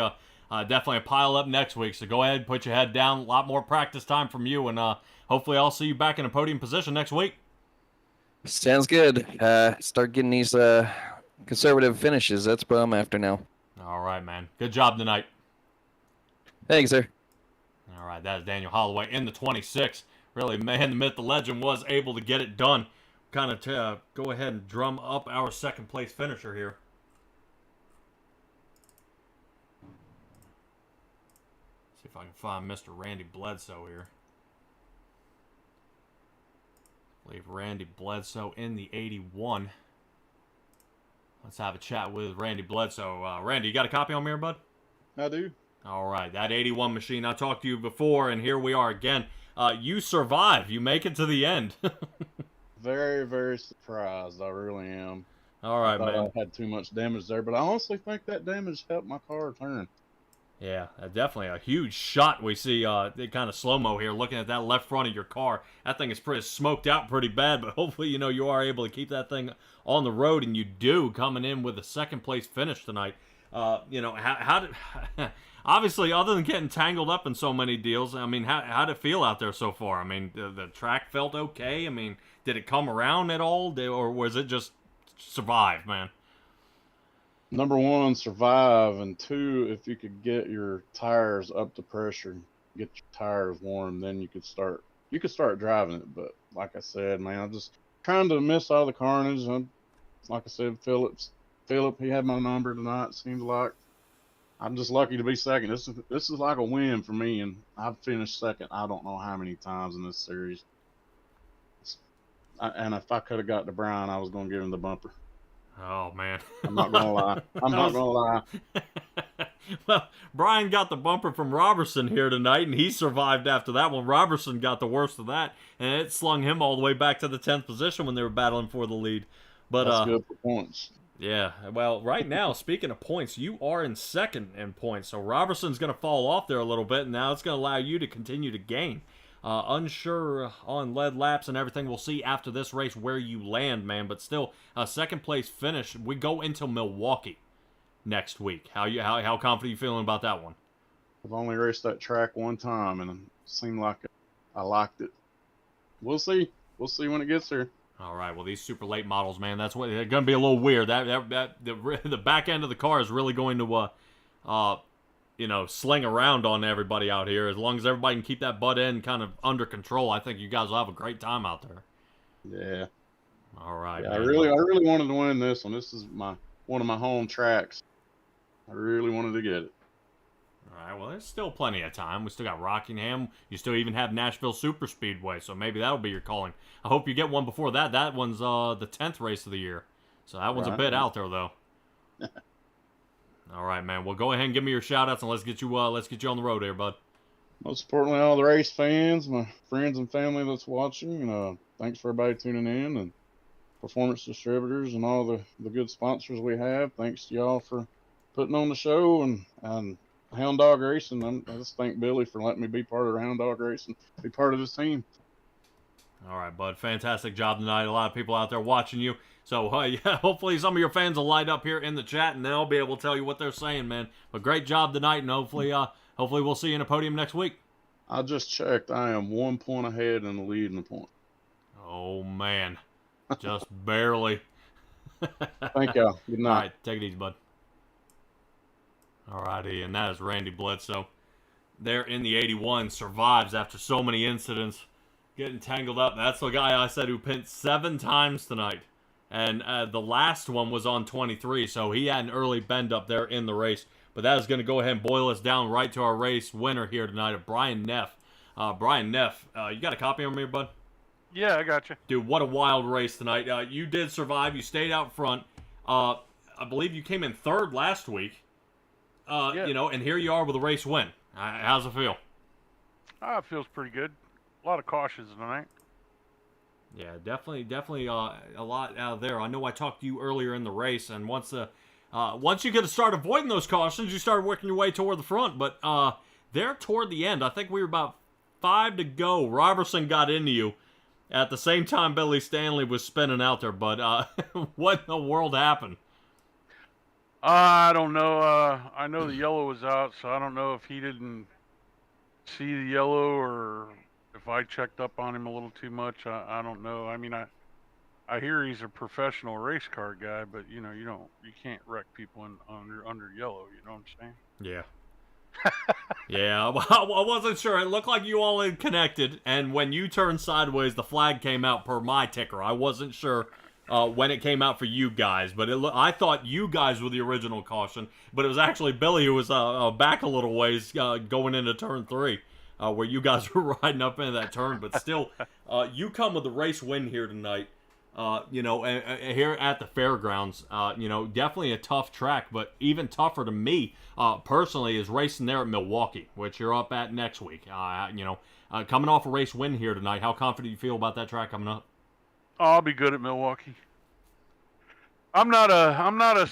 definitely a pile up next week. So go ahead, put your head down. A lot more practice time from you, and hopefully I'll see you back in a podium position next week. Sounds good. Start getting these conservative finishes. That's what I'm after now. All right, man. Good job tonight. Thanks, sir. All right, that is Daniel Holloway in the 26. Really, man, the myth, the legend was able to get it done. Kind of go ahead and drum up our second place finisher here. See if I can find Mr. Randy Bledsoe here. Leave Randy Bledsoe in the 81. Let's have a chat with Randy Bledsoe. Randy, you got a copy on me here, bud? I do. All right, that 81 machine. I talked to you before, and here we are again. You survive. You make it to the end. Very, very surprised. I really am. All right, man. I had too much damage there, but I honestly think that damage helped my car turn. Yeah, definitely a huge shot we see kind of slow-mo here, looking at that left front of your car. That thing is pretty smoked out pretty bad, but hopefully, you are able to keep that thing on the road, and you do, coming in with a second-place finish tonight. How did... Obviously, other than getting tangled up in so many deals, I mean, how did it feel out there so far? I mean, the track felt okay? I mean, did it come around at all, or was it just survive, man? Number 1, survive, and 2, if you could get your tires up to pressure, get your tires warm, then you could start driving it. But like I said, man, I'm just trying to miss all the carnage. Like I said, Philip, he had my number tonight. Seems like I'm just lucky to be second. This is like a win for me, and I've finished second I don't know how many times in this series. And if I could have got to Brian, I was going to give him the bumper. Oh, man. I'm not going to lie. I'm not going to lie. Well, Brian got the bumper from Robertson here tonight, and he survived after that one. Robertson got the worst of that, and it slung him all the way back to the 10th position when they were battling for the lead. But That's good for points. yeah, well, right now, speaking of points, you are in second in points, so Robertson's going to fall off there a little bit, and now it's going to allow you to continue to gain. Unsure on lead laps and everything. We'll see after this race where you land, man. But still, second place finish. We go into Milwaukee next week. How confident you feeling about that one? I've only raced that track one time, and it seemed like I liked it. We'll see. We'll see when it gets there. All right. Well, these super late models, man, that's what they're going to be a little weird. The back end of the car is really going to sling around on everybody out here. As long as everybody can keep that butt end kind of under control, I think you guys will have a great time out there. Yeah. All right. Yeah, man. I really wanted to win this one. This is one of my home tracks. I really wanted to get it. All right. Well, there's still plenty of time. We still got Rockingham. You still even have Nashville Super Speedway, so maybe that'll be your calling. I hope you get one before that. That one's the 10th race of the year, so that one's a bit out there though. All right, man. Well, go ahead and give me your shout-outs, and let's get you on the road here, bud. Most importantly, all the race fans, my friends and family that's watching. Thanks for everybody tuning in, and Performance Distributors and all the good sponsors we have. Thanks to y'all for putting on the show, and Hound Dog Racing. I just thank Billy for letting me be part of the Hound Dog Racing, be part of this team. All right, bud. Fantastic job tonight. A lot of people out there watching you. So, yeah, hopefully some of your fans will light up here in the chat, and they'll be able to tell you what they're saying, man. But great job tonight, and hopefully we'll see you in a podium next week. I just checked. I am 1 point ahead in the lead in the point. Oh, man. Just barely. Thank y'all. Good night. All right, take it easy, bud. All righty, and that is Randy Bledsoe. There in the 81, survives after so many incidents, getting tangled up. That's the guy I said who pinned 7 times tonight. And the last one was on 23, so he had an early bend up there in the race. But that is going to go ahead and boil us down right to our race winner here tonight, of Brian Neff. Brian Neff, you got a copy on me, bud? Yeah, I got you. Dude, what a wild race tonight. You did survive. You stayed out front. I believe you came in 3rd last week. Yeah. And here you are with a race win. How's it feel? It feels pretty good. A lot of cautions tonight. Yeah, definitely a lot out there. I know I talked to you earlier in the race, and once you get to start avoiding those cautions, you start working your way toward the front. But there toward the end, I think we were about 5 to go. Robertson got into you at the same time Billy Stanley was spinning out there. But what in the world happened? I don't know. I know the yellow was out, so I don't know if he didn't see the yellow or if I checked up on him a little too much. I don't know. I mean, I hear he's a professional race car guy, but you can't wreck people under yellow. You know what I'm saying? Yeah. Yeah, I wasn't sure. It looked like you all had connected, and when you turned sideways, the flag came out per my ticker. I wasn't sure when it came out for you guys, but I thought you guys were the original caution, but it was actually Billy who was back a little ways going into turn 3, where you guys were riding up into that turn. But still, you come with a race win here tonight. Here at the fairgrounds, definitely a tough track, but even tougher to me personally is racing there at Milwaukee, which you're up at next week. Coming off a race win here tonight, how confident do you feel about that track coming up? I'll be good at Milwaukee. I'm not a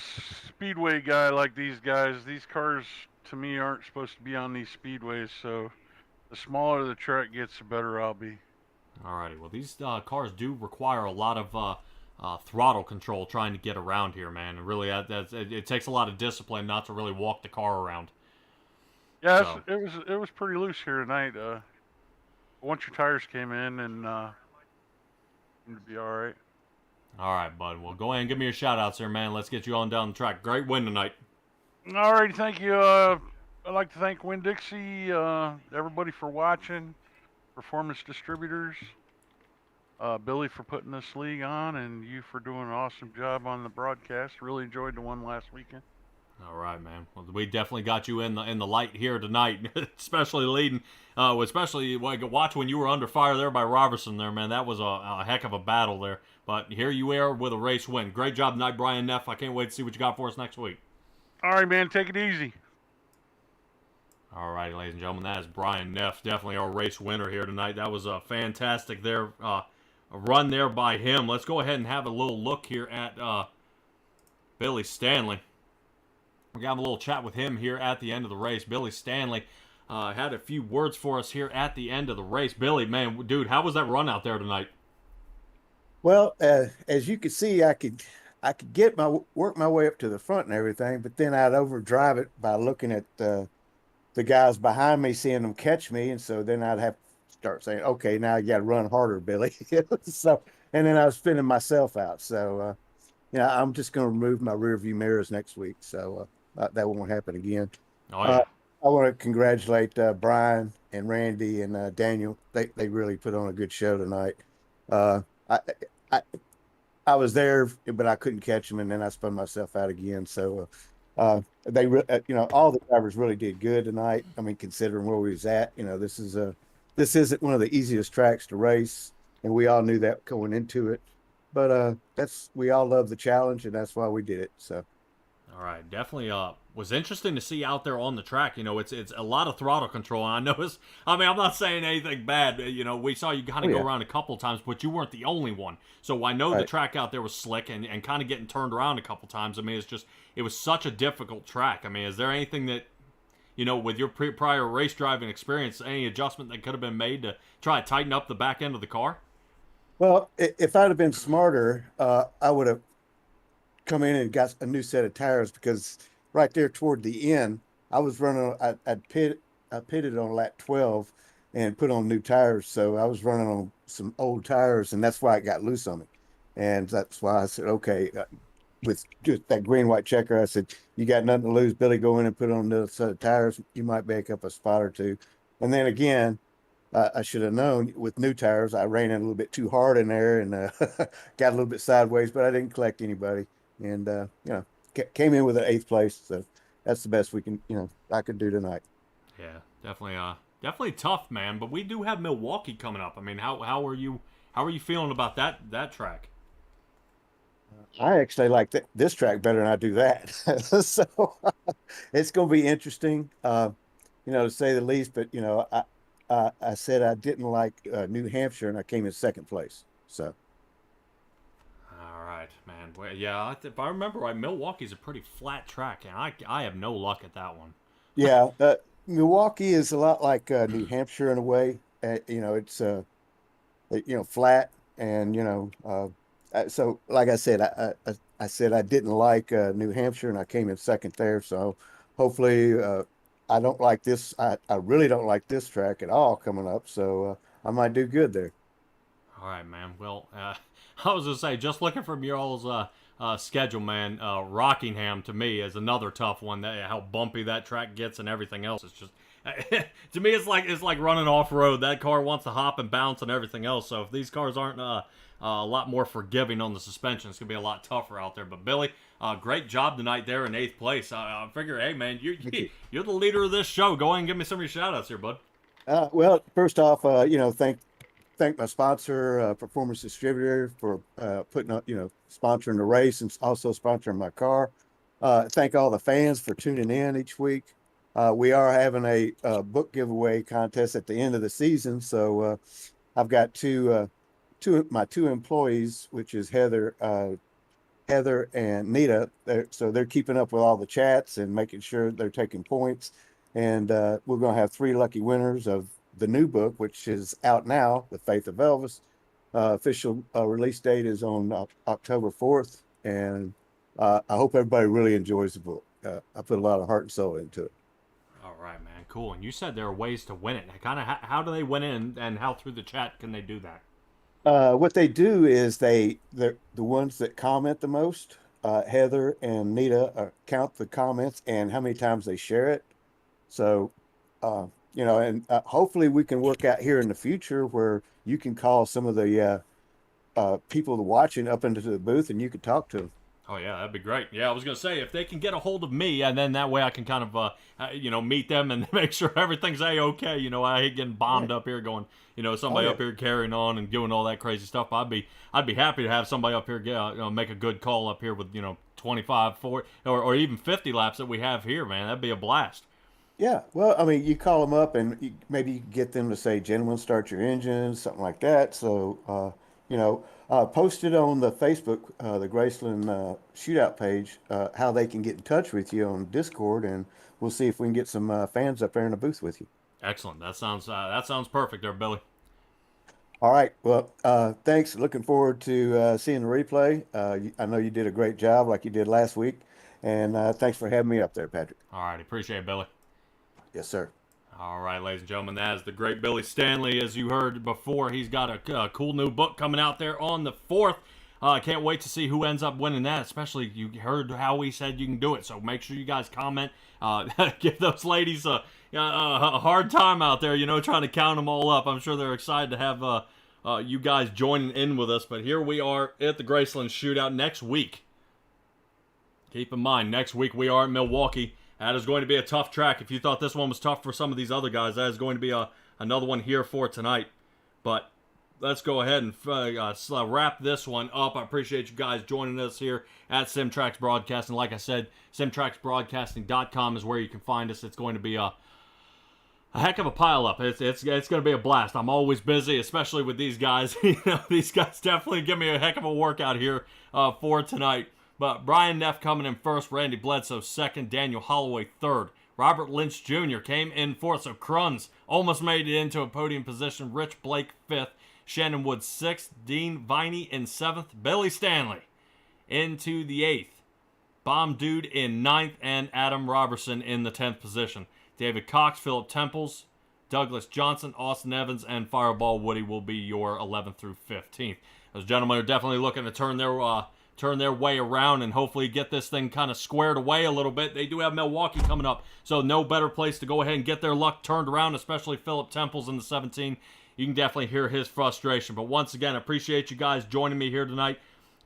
speedway guy like these guys. These cars to me aren't supposed to be on these speedways, so the smaller the track gets, the better I'll be. Alrighty, well these cars do require a lot of throttle control trying to get around here, man. And really, it takes a lot of discipline not to really walk the car around. Yeah, So. it was pretty loose here tonight. Once your tires came in, and seemed to be all right. All right, bud. Well, go ahead and give me your shout-outs here, man. Let's get you on down the track. Great win tonight. All right, thank you. I'd like to thank Winn-Dixie, everybody for watching, Performance Distributors, Billy for putting this league on, and you for doing an awesome job on the broadcast. Really enjoyed the one last weekend. All right, man. Well, we definitely got you in the light here tonight, especially leading. Especially watch when you were under fire there by Robertson there, man. That was a heck of a battle there. But here you are with a race win. Great job tonight, Brian Neff. I can't wait to see what you got for us next week. All right, man. Take it easy. All right, ladies and gentlemen, that is Brian Neff, definitely our race winner here tonight. That was a fantastic a run there by him. Let's go ahead and have a little look here at Billy Stanley. We're going to have a little chat with him here at the end of the race. Billy Stanley had a few words for us here at the end of the race. Billy, man, dude, how was that run out there tonight? Well, as you can see, I could work my way up to the front and everything, but then I'd overdrive it by looking at the guys behind me, seeing them catch me, and so then I'd have to start saying, "Okay, now you got to run harder, Billy." So, and then I was spinning myself out. So, I'm just going to remove my rear view mirrors next week, so that won't happen again. Oh yeah. I want to congratulate Brian and Randy and Daniel. They really put on a good show tonight. I was there, but I couldn't catch them, and then I spun myself out again. So all the drivers really did good tonight. I mean, considering where we was at, this isn't one of the easiest tracks to race, and we all knew that going into it. But we all love the challenge, and that's why we did it. So. All right, definitely was interesting to see out there on the track. It's a lot of throttle control. And I know I'm not saying anything bad. We saw you kind of go around a couple times, but you weren't the only one. So I know the track out there was slick and kind of getting turned around a couple times. I mean, it was such a difficult track. I mean, is there anything that, with your prior race driving experience, any adjustment that could have been made to try to tighten up the back end of the car? Well, if I'd have been smarter, I would have come in and got a new set of tires, because right there toward the end, I was running. I pitted on lap 12 and put on new tires, so I was running on some old tires, and that's why it got loose on me, and that's why I said, okay, with just that green white checker, I said, you got nothing to lose, Billy. Go in and put on another set of tires. You might make up a spot or two, and then again. I should have known with new tires. I ran in a little bit too hard in there and got a little bit sideways, but I didn't collect anybody. And, came in with an 8th place. So that's the best I could do tonight. Yeah, definitely tough, man. But we do have Milwaukee coming up. I mean, how are you feeling about that track? I actually like this track better than I do that. So it's going to be interesting, to say the least. But, I said I didn't like New Hampshire, and I came in 2nd place. So. All right, man. Well, yeah, if I remember right, Milwaukee's a pretty flat track, and I have no luck at that one. Yeah, Milwaukee is a lot like New Hampshire in a way. It's flat, and so like I said, I said I didn't like New Hampshire, and I came in 2nd there. So hopefully. I don't like this. I really don't like this track at all coming up, so I might do good there. All right, man. Well, I was going to say, just looking from your all's schedule, man, Rockingham to me is another tough one. How bumpy that track gets and everything else. It's just, to me, it's like running off-road. That car wants to hop and bounce and everything else, so if these cars aren't a lot more forgiving on the suspension, it's going to be a lot tougher out there. But, Billy, great job tonight there in 8th place. I figure, hey, man, you're the leader of this show. Go ahead and give me some of your shout-outs here, bud. Well, first off, thank my sponsor, Performance Distributor, for putting up, sponsoring the race and also sponsoring my car. Thank all the fans for tuning in each week. We are having a book giveaway contest at the end of the season, so I've got my two employees, which is Heather and Nita. They're keeping up with all the chats and making sure they're taking points. And we're going to have 3 lucky winners of the new book, which is out now, The Faith of Elvis. Official release date is on October 4th. And I hope everybody really enjoys the book. I put a lot of heart and soul into it. All right, man. Cool. And you said there are ways to win it. Kind of how do they win it, and how through the chat can they do that? What they do is they're the ones that comment the most. Heather and Nita count the comments and how many times they share it. So, and hopefully we can work out here in the future where you can call some of the people watching up into the booth and you could talk to them. Oh, yeah, that'd be great. Yeah, I was going to say, if they can get a hold of me, and then that way I can kind of, meet them and make sure everything's A-okay. I hate getting bombed up here going, somebody up here carrying on and doing all that crazy stuff. I'd be happy to have somebody up here make a good call up here with, 25, 40, or even 50 laps that we have here, man. That'd be a blast. Yeah, well, I mean, you call them up and maybe you get them to say, "Gentlemen, start your engines," something like that. So, post it on the Facebook, the Graceland Shootout page, how they can get in touch with you on Discord, and we'll see if we can get some fans up there in the booth with you. Excellent. That sounds perfect there, Billy. All right. Well, thanks. Looking forward to seeing the replay. I know you did a great job, like you did last week, and thanks for having me up there, Patrick. All right, appreciate it, Billy. Yes, sir. All right, ladies and gentlemen, that is the great Billy Stanley. As you heard before, he's got a cool new book coming out there on the 4th. I can't wait to see who ends up winning that, especially you heard how he said you can do it. So make sure you guys comment. Give those ladies a hard time out there, trying to count them all up. I'm sure they're excited to have you guys joining in with us. But here we are at the Graceland Shootout next week. Keep in mind, next week we are in Milwaukee. That is going to be a tough track. If you thought this one was tough for some of these other guys, that is going to be another one here for tonight. But let's go ahead and wrap this one up. I appreciate you guys joining us here at Simtrax Broadcasting. Like I said, simtraxbroadcasting.com is where you can find us. It's going to be a heck of a pile-up. It's going to be a blast. I'm always busy, especially with these guys. These guys definitely give me a heck of a workout here for tonight. But Brian Neff coming in first, Randy Bledsoe second, Daniel Holloway third. Robert Lynch Jr. came in fourth, so Cruns almost made it into a podium position. Rich Blake fifth, Shannon Wood sixth, Dean Viney in seventh, Billy Stanley into the eighth, Bomb Dude in ninth, and Adam Robertson in the 10th position. David Cox, Philip Temples, Douglas Johnson, Austin Evans, and Fireball Woody will be your 11th through 15th. Those gentlemen are definitely looking to turn their way around and hopefully get this thing kind of squared away a little bit. They do have Milwaukee coming up, so no better place to go ahead and get their luck turned around, especially Philip Temples in the 17. You can definitely hear his frustration. But once again, I appreciate you guys joining me here tonight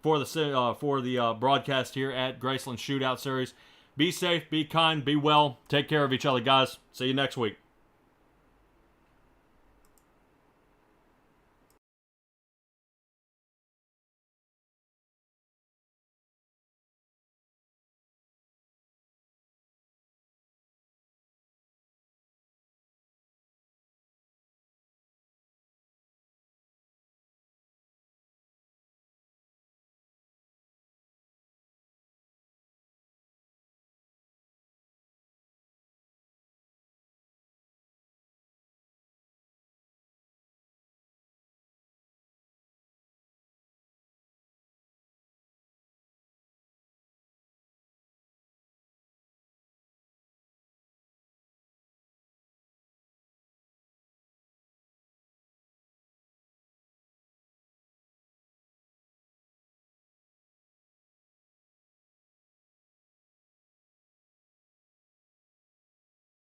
for the broadcast here at Graceland Shootout Series. Be safe, be kind, be well. Take care of each other, guys. See you next week.